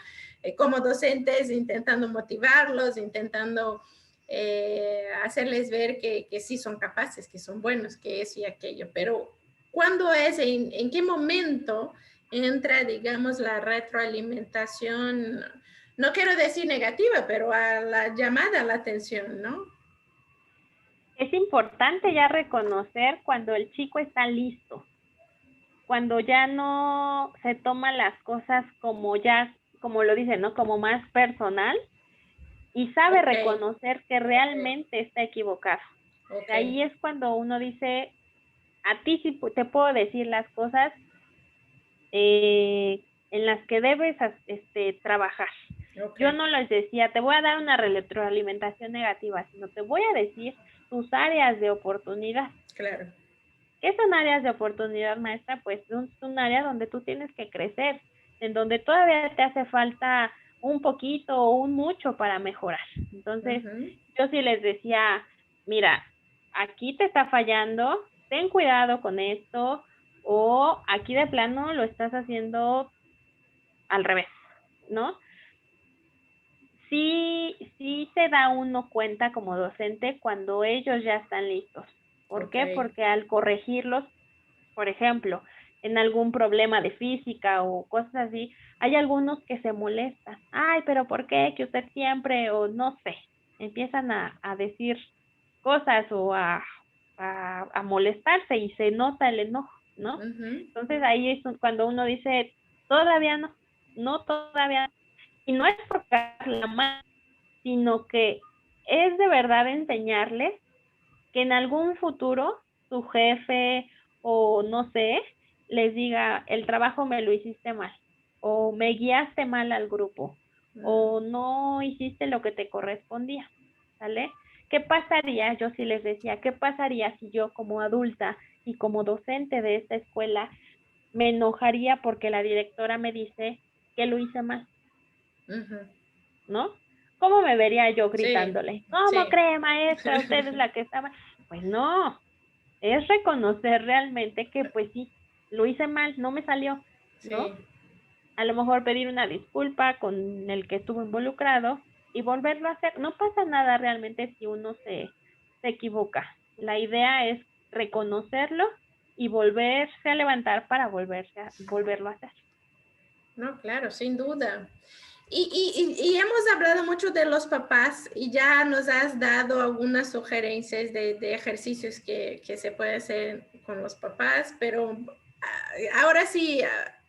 Como docentes intentando motivarlos, intentando hacerles ver que sí son capaces, que son buenos, que eso y aquello, pero ¿cuándo es, en qué momento entra, digamos, la retroalimentación no quiero decir negativa, pero a la llamada a la atención, ¿no? Es importante ya reconocer cuando el chico está listo, cuando ya no se toma las cosas como ya, como lo dicen, ¿no? Como más personal y sabe Ok, reconocer que realmente está equivocado. ok, Ahí es cuando uno dice, a ti sí te puedo decir las cosas en las que debes trabajar. ok, Yo no les decía, te voy a dar una retroalimentación negativa, sino te voy a decir tus áreas de oportunidad. claro. ¿Qué son áreas de oportunidad, maestra? Pues es un área donde tú tienes que crecer, en donde todavía te hace falta un poquito o un mucho para mejorar. Entonces, Ujú. yo sí les decía, mira, aquí te está fallando, ten cuidado con esto, o aquí de plano lo estás haciendo al revés, ¿no? Sí se da uno cuenta como docente cuando ellos ya están listos. ¿Por Ok, qué? Porque al corregirlos, por ejemplo, en algún problema de física o cosas así, hay algunos que se molestan. Ay, pero ¿por qué? Que usted siempre, o no sé, empiezan a decir cosas o a molestarse y se nota el enojo, ¿no? ujú, Entonces ahí es cuando uno dice, todavía no, no todavía no. Y no es por la mano, sino que es de verdad enseñarles que en algún futuro su jefe o no sé, les diga, el trabajo me lo hiciste mal, o me guiaste mal al grupo, mm, o no hiciste lo que te correspondía, ¿sale? ¿Qué pasaría? Yo sí les decía, ¿qué pasaría si yo como adulta y como docente de esta escuela me enojaría porque la directora me dice que lo hice mal? ujú. ¿No? ¿Cómo me vería yo Sí, gritándole? ¿Cómo sí. cree, maestra? Usted es la que estaba. Pues no, es reconocer realmente que pues sí, lo hice mal, no me salió, ¿no? Sí, A lo mejor pedir una disculpa con el que estuvo involucrado y volverlo a hacer. No pasa nada realmente si uno se equivoca. La idea es reconocerlo y volverse a levantar para volverlo a hacer. no, claro, sin duda. Y hemos hablado mucho de los papás y ya nos has dado algunas sugerencias de ejercicios que se puede hacer con los papás, pero ahora sí,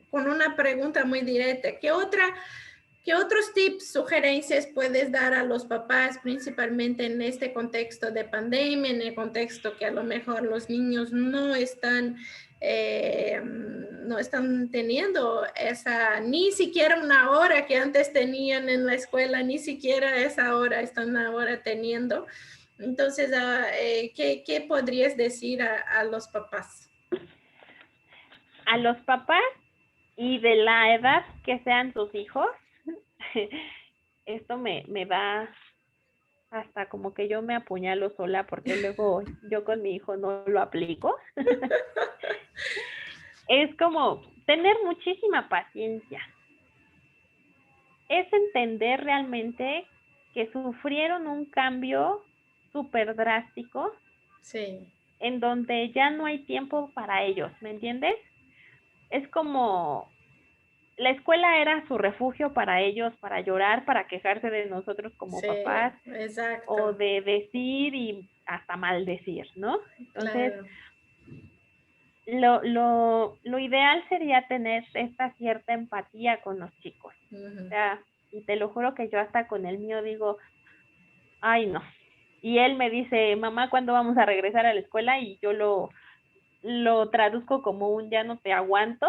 con una pregunta muy directa, ¿qué otros tips, sugerencias puedes dar a los papás, principalmente en este contexto de pandemia, en el contexto que a lo mejor los niños no están teniendo esa, ni siquiera una hora que antes tenían en la escuela, ni siquiera esa hora están ahora teniendo? Entonces, ¿qué podrías decir a los papás? A los papás y de la edad que sean sus hijos, esto me da hasta como que yo me apuñalo sola porque luego yo con mi hijo no lo aplico. Es como tener muchísima paciencia. Es entender realmente que sufrieron un cambio súper drástico Sí, en donde ya no hay tiempo para ellos, ¿me entiendes? Es como la escuela era su refugio para ellos, para llorar, para quejarse de nosotros como sí, papás, o exacto, de decir y hasta maldecir, ¿no? Entonces, claro. lo ideal sería tener esta cierta empatía con los chicos. O Ujú. sea, y te lo juro que yo hasta con el mío digo, ay no. Y él me dice, mamá, ¿cuándo vamos a regresar a la escuela? Y yo lo traduzco como un ya no te aguanto,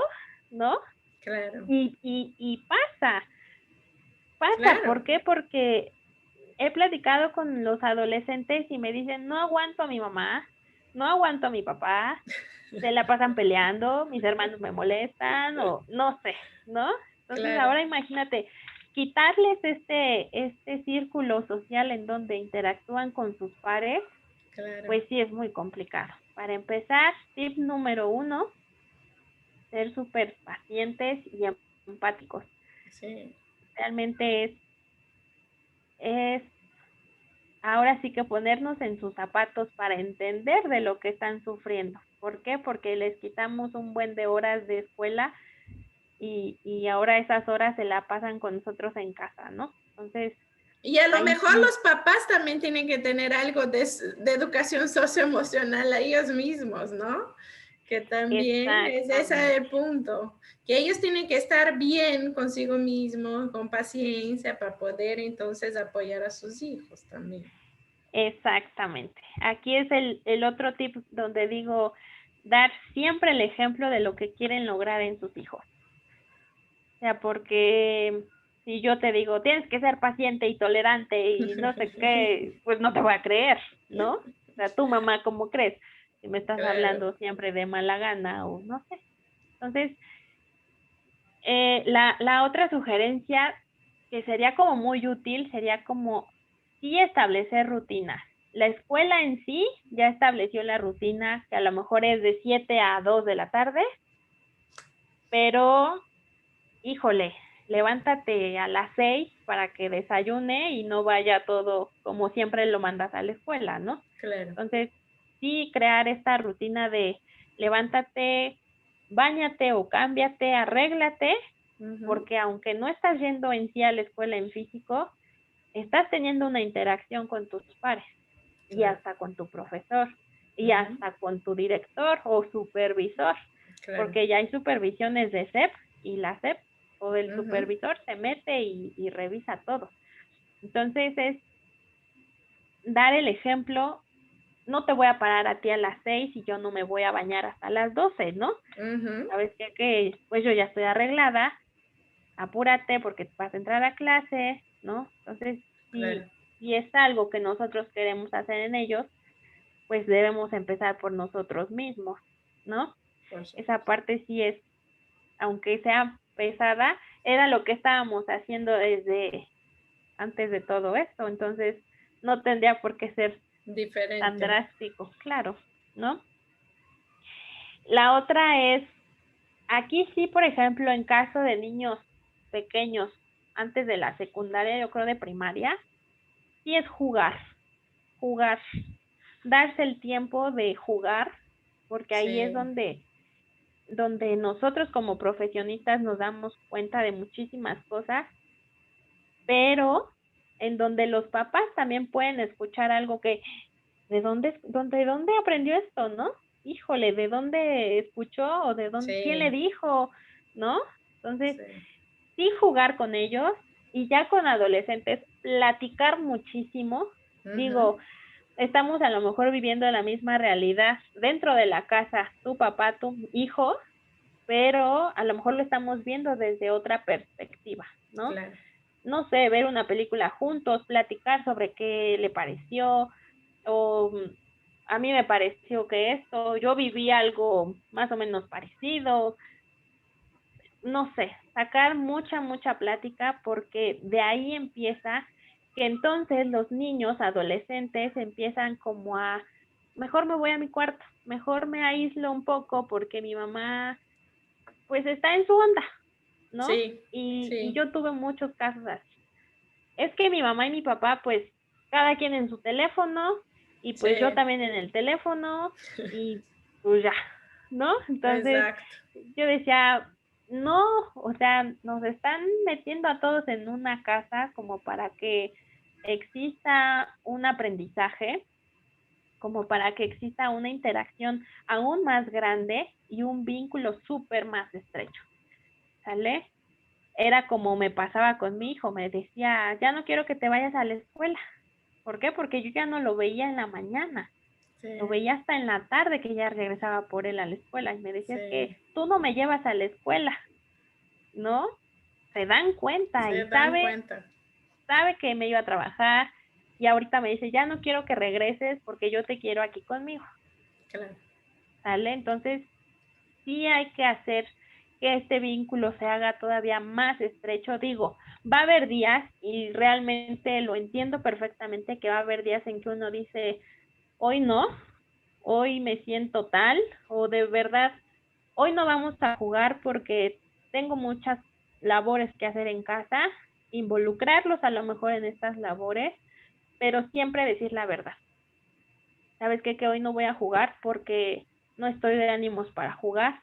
¿no? Claro, Y pasa, claro. ¿por qué? Porque he platicado con los adolescentes y me dicen, no aguanto a mi mamá, no aguanto a mi papá, se la pasan peleando, mis hermanos me molestan o no sé, ¿no? Entonces Claro, ahora imagínate, quitarles este círculo social en donde interactúan con sus pares, claro. pues sí es muy complicado. Para empezar, tip número 1, ser súper pacientes y empáticos. Sí, Realmente es ahora sí que ponernos en sus zapatos para entender de lo que están sufriendo. ¿Por qué? Porque les quitamos un buen de horas de escuela y ahora esas horas se la pasan con nosotros en casa, ¿no? Entonces, y a lo ahí mejor sí, los papás también tienen que tener algo de educación socioemocional a ellos mismos, ¿no? Que también es ese exactamente, el punto, que ellos tienen que estar bien consigo mismos, con paciencia, para poder entonces apoyar a sus hijos también. exactamente. Aquí es el otro tip donde digo, dar siempre el ejemplo de lo que quieren lograr en sus hijos. O sea, porque si yo te digo, tienes que ser paciente y tolerante y no sé qué, pues no te voy a creer, ¿no? O sea, tu mamá, ¿cómo crees? Si me estás Claro. hablando siempre de mala gana o no sé. Entonces, la otra sugerencia que sería como muy útil sería como sí establecer rutinas. La escuela en sí ya estableció la rutina que a lo mejor es de 7 a 2 de la tarde, pero híjole, levántate a las 6 para que desayune y no vaya todo como siempre lo mandas a la escuela, ¿no? Claro. Entonces, sí crear esta rutina de levántate, báñate o cámbiate, arréglate, Ujú. porque aunque no estás yendo en sí a la escuela en físico, estás teniendo una interacción con tus pares y Claro. hasta con tu profesor y Ujú. hasta con tu director o supervisor, Claro. porque ya hay supervisiones de SEP y la SEP o el Ujú. supervisor se mete y revisa todo. Entonces es dar el ejemplo, no te voy a parar a ti a las 6 y yo no me voy a bañar hasta las 12, ¿no? Ujú. ¿Sabes qué? Que pues yo ya estoy arreglada, apúrate porque vas a entrar a clase, ¿no? Entonces, Claro. si es algo que nosotros queremos hacer en ellos, pues debemos empezar por nosotros mismos, ¿no? Por Esa supuesto. parte sí es, aunque sea pesada, era lo que estábamos haciendo desde antes de todo esto, entonces no tendría por qué ser tan Diferente. drástico, claro, ¿no? La otra es, aquí sí, por ejemplo, en caso de niños pequeños, antes de la secundaria, yo creo de primaria, sí es jugar, jugar, darse el tiempo de jugar, porque ahí es Sí. donde nosotros como profesionistas nos damos cuenta de muchísimas cosas, pero en donde los papás también pueden escuchar algo que, de dónde aprendió esto, no? Híjole, ¿de dónde escuchó o de dónde, quién le Sí. dijo, no? Entonces, Sí. sí jugar con ellos y ya con adolescentes, platicar muchísimo. Ujú. Digo, estamos a lo mejor viviendo la misma realidad dentro de la casa, tu papá, tu hijo, pero a lo mejor lo estamos viendo desde otra perspectiva, ¿no? Claro. No sé, ver una película juntos, platicar sobre qué le pareció, o a mí me pareció que esto, yo viví algo más o menos parecido, no sé, sacar mucha plática porque de ahí empieza que entonces los niños, adolescentes empiezan como a, mejor me voy a mi cuarto, mejor me aíslo un poco porque mi mamá pues está en su onda, ¿no? Sí. Y Sí. yo tuve muchos casos así. Es que mi mamá y mi papá, pues, cada quien en su teléfono, y pues yo Sí. también en el teléfono, y pues ya, ¿no? Entonces, Exacto. yo decía, no, o sea, nos están metiendo a todos en una casa como para que exista un aprendizaje, como para que exista una interacción aún más grande y un vínculo súper más estrecho, ¿sale? Era como me pasaba con mi hijo, me decía, ya no quiero que te vayas a la escuela. ¿Por qué? Porque yo ya no lo veía en la mañana, lo Sí. veía hasta en la tarde que ya regresaba por él a la escuela y me decía, es que Sí. tú no me llevas a la escuela, ¿no? Se dan cuenta Se y dan cuenta. sabe que me iba a trabajar y ahorita me dice, ya no quiero que regreses porque yo te quiero aquí conmigo, Claro. ¿sale? Entonces, sí hay que hacer que este vínculo se haga todavía más estrecho. Digo, va a haber días, y realmente lo entiendo perfectamente, que va a haber días en que uno dice, hoy no, hoy me siento tal, o de verdad, hoy no vamos a jugar porque tengo muchas labores que hacer en casa, involucrarlos a lo mejor en estas labores, pero siempre decir la verdad. ¿Sabes qué? Que hoy no voy a jugar porque no estoy de ánimos para jugar,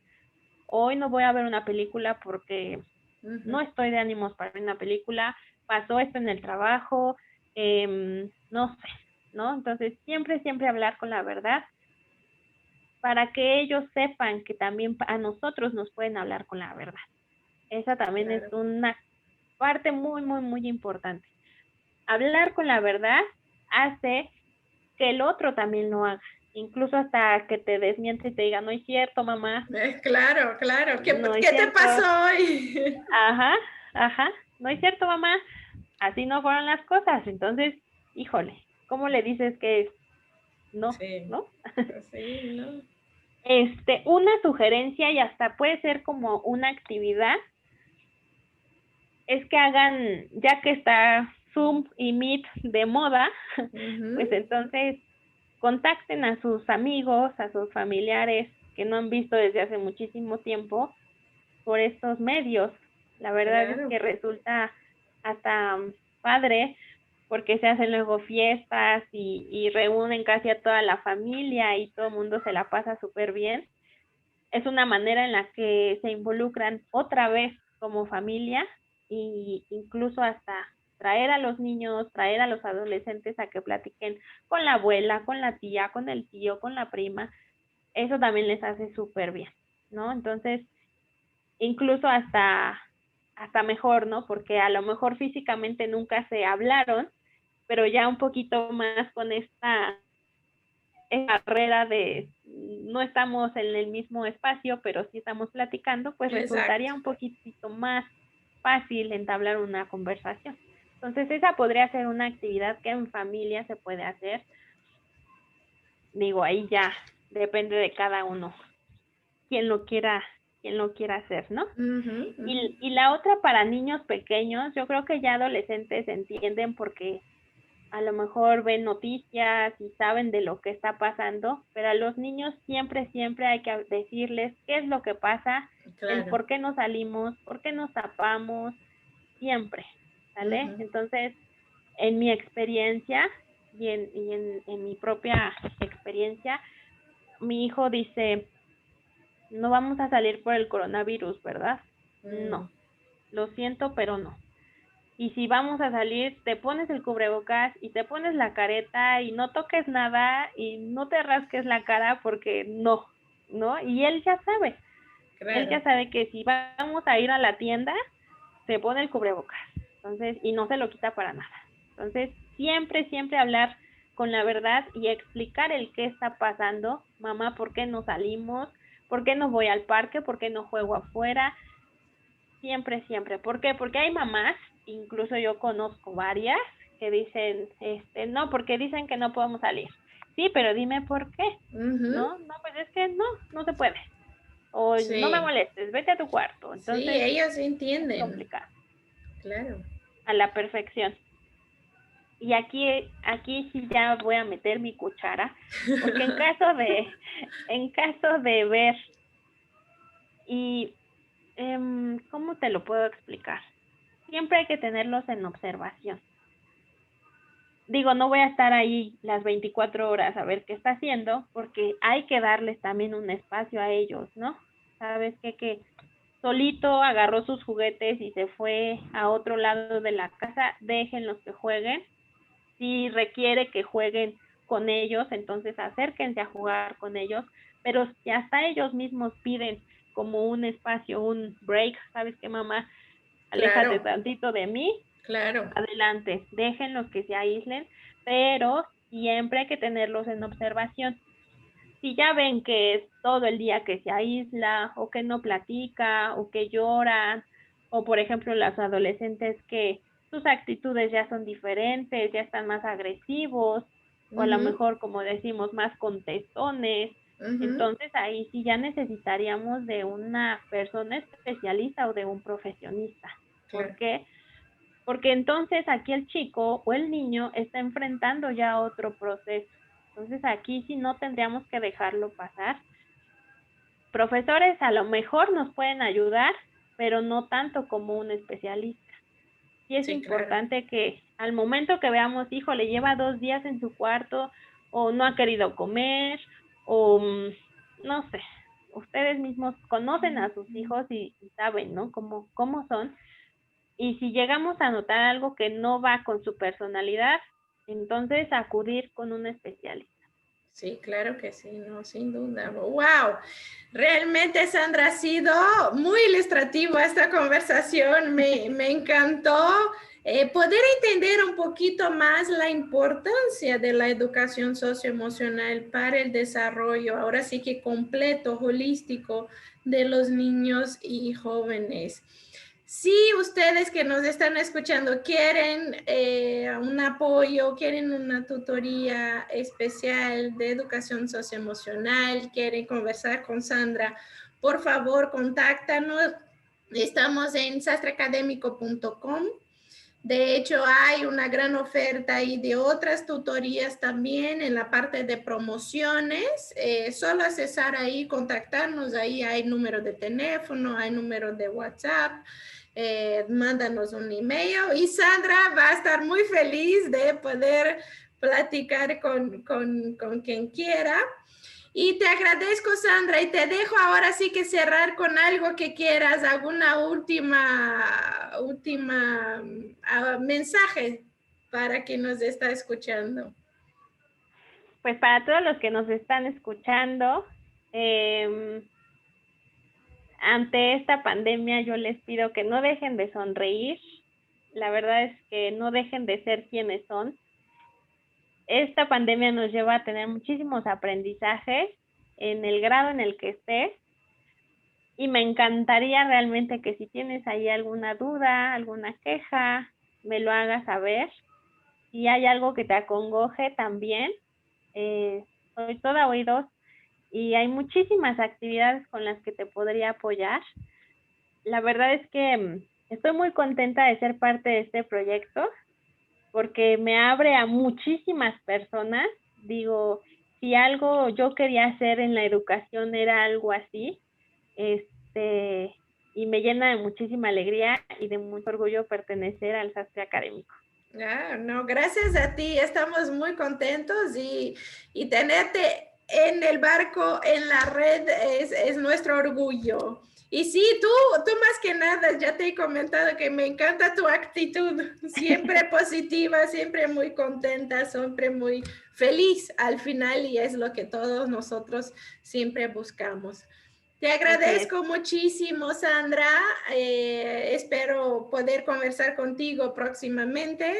hoy no voy a ver una película porque no Ujú. estoy de ánimos para ver una película, pasó esto en el trabajo, no sé, ¿no? Entonces, siempre, siempre hablar con la verdad para que ellos sepan que también a nosotros nos pueden hablar con la verdad. Esa también es Claro. una parte muy, muy, muy importante. Hablar con la verdad hace que el otro también lo haga, incluso hasta que te desmiente y te diga, no es cierto, mamá, Claro, claro. ¿Qué, no es qué te cierto, pasó hoy? ajá, ajá, no es cierto, mamá, así no fueron las cosas. Entonces, híjole, ¿cómo le dices que no, Sí, no? sí, ¿no? Una sugerencia y hasta puede ser como una actividad es que hagan, ya que está Zoom y Meet de moda, pues Ujú. entonces contacten a sus amigos, a sus familiares que no han visto desde hace muchísimo tiempo por estos medios. La verdad es Claro. que resulta hasta padre porque se hacen luego fiestas y reúnen casi a toda la familia y todo el mundo se la pasa súper bien. Es una manera en la que se involucran otra vez como familia y incluso hasta traer a los niños, traer a los adolescentes a que platiquen con la abuela, con la tía, con el tío, con la prima. Eso también les hace súper bien, ¿no? Entonces, incluso hasta mejor, ¿no? Porque a lo mejor físicamente nunca se hablaron, pero ya un poquito más con esta barrera de no estamos en el mismo espacio, pero sí estamos platicando, pues Exacto. resultaría un poquitito más fácil entablar una conversación. Entonces, esa podría ser una actividad que en familia se puede hacer. Digo, ahí ya depende de cada uno, quien lo quiera, quien lo quiera hacer, ¿no? Ujú, ujú. Y la otra para niños pequeños, yo creo que ya adolescentes entienden porque a lo mejor ven noticias y saben de lo que está pasando, pero a los niños siempre, siempre hay que decirles qué es lo que pasa, el Claro. por qué no salimos, por qué nos tapamos, siempre, ¿sale? Ujú. Entonces, en mi experiencia en mi propia experiencia, mi hijo dice, no vamos a salir por el coronavirus, ¿verdad? Mm. No, lo siento, pero no. Y si vamos a salir, te pones el cubrebocas y te pones la careta y no toques nada y no te rasques la cara porque no, ¿no? Y él Claro. ya sabe que si vamos a ir a la tienda, se pone el cubrebocas. Entonces, y no se lo quita para nada. Entonces, siempre, siempre hablar con la verdad y explicar el qué está pasando. Mamá, ¿por qué no salimos? ¿Por qué no voy al parque? ¿Por qué no juego afuera? Siempre, siempre. ¿Por qué? Porque hay mamás, incluso yo conozco varias, que dicen, no, porque dicen que no podemos salir. Sí, pero dime por qué. Ujú. No, no, pues es que no, no se puede. O no me Sí, molestes, vete a tu cuarto. sí, Entonces, ellos es entienden. complicado, Claro. a la perfección. Y aquí sí ya voy a meter mi cuchara, porque en caso de ver y, ¿cómo te lo puedo explicar? Siempre hay que tenerlos en observación. Digo, no voy a estar ahí las 24 horas a ver qué está haciendo, porque hay que darles también un espacio a ellos, ¿no? ¿Sabes qué? Que solito agarró sus juguetes y se fue a otro lado de la casa, déjenlos que jueguen. Si requiere que jueguen con ellos, entonces acérquense a jugar con ellos, pero si hasta ellos mismos piden como un espacio, un break, ¿sabes qué, mamá? Aléjate Claro, tantito de mí, claro. adelante, déjenlos que se aíslen, pero siempre hay que tenerlos en observación. Si ya ven que es todo el día que se aísla o que no platica o que lloran, o por ejemplo las adolescentes que sus actitudes ya son diferentes, ya están más agresivos o a lo Ujú, mejor como decimos más contestones, ujú. entonces ahí sí ya necesitaríamos de una persona especialista o de un profesionista. ¿Por Claro. qué? Porque entonces aquí el chico o el niño está enfrentando ya otro proceso. Entonces aquí sí no tendríamos que dejarlo pasar. Profesores a lo mejor nos pueden ayudar, pero no tanto como un especialista. Sí es Sí, claro. importante que al momento que veamos, hijo, le lleva 2 días en su cuarto o no ha querido comer o no sé, ustedes mismos conocen a sus hijos y saben, ¿no? Cómo son. Y si llegamos a notar algo que no va con su personalidad, entonces acudir con un especialista. Sí, claro que sí, no, sin duda. ¡Wow! Realmente, Sandra, ha sido muy ilustrativo esta conversación. Me encantó poder entender un poquito más la importancia de la educación socioemocional para el desarrollo, ahora sí que completo, holístico, de los niños y jóvenes. Si ustedes que nos están escuchando quieren un apoyo, quieren una tutoría especial de educación socioemocional, quieren conversar con Sandra, por favor, contáctanos. Estamos en sastreacadémico.com. De hecho, hay una gran oferta ahí de otras tutorías también en la parte de promociones. Solo accesar ahí, contactarnos. Ahí hay número de teléfono, hay número de WhatsApp. Mándanos un email y Sandra va a estar muy feliz de poder platicar con quien quiera. Y te agradezco, Sandra, y te dejo ahora sí que cerrar con algo que quieras, alguna última mensaje para quien nos está escuchando. Pues para todos los que nos están escuchando, ante esta pandemia yo les pido que no dejen de sonreír. La verdad es que no dejen de ser quienes son. Esta pandemia nos lleva a tener muchísimos aprendizajes en el grado en el que estés. Y me encantaría realmente que si tienes ahí alguna duda, alguna queja, me lo hagas saber. Si hay algo que te acongoje también, soy toda oídos y hay muchísimas actividades con las que te podría apoyar. La verdad es que estoy muy contenta de ser parte de este proyecto porque me abre a muchísimas personas. Digo, si algo yo quería hacer en la educación era algo así, y me llena de muchísima alegría y de mucho orgullo pertenecer al Sastre Académico. No, gracias a ti, estamos muy contentos y tenerte en el barco, en la red, es nuestro orgullo. Y sí, tú más que nada, ya te he comentado que me encanta tu actitud, siempre positiva, siempre muy contenta, siempre muy feliz al final y es lo que todos nosotros siempre buscamos. Te agradezco muchísimo, Sandra. Espero poder conversar contigo próximamente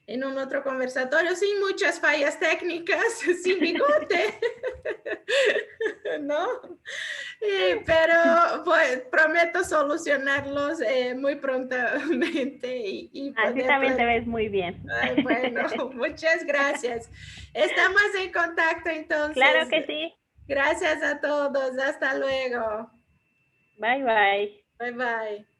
en un otro conversatorio sin muchas fallas técnicas, sin bigote, ¿no? Pero pues, prometo solucionarlos muy prontamente. Y así también te ves muy bien. Ay, bueno, muchas gracias. Estamos en contacto entonces. Claro que sí. Gracias a todos. Hasta luego. Bye, bye. Bye, bye.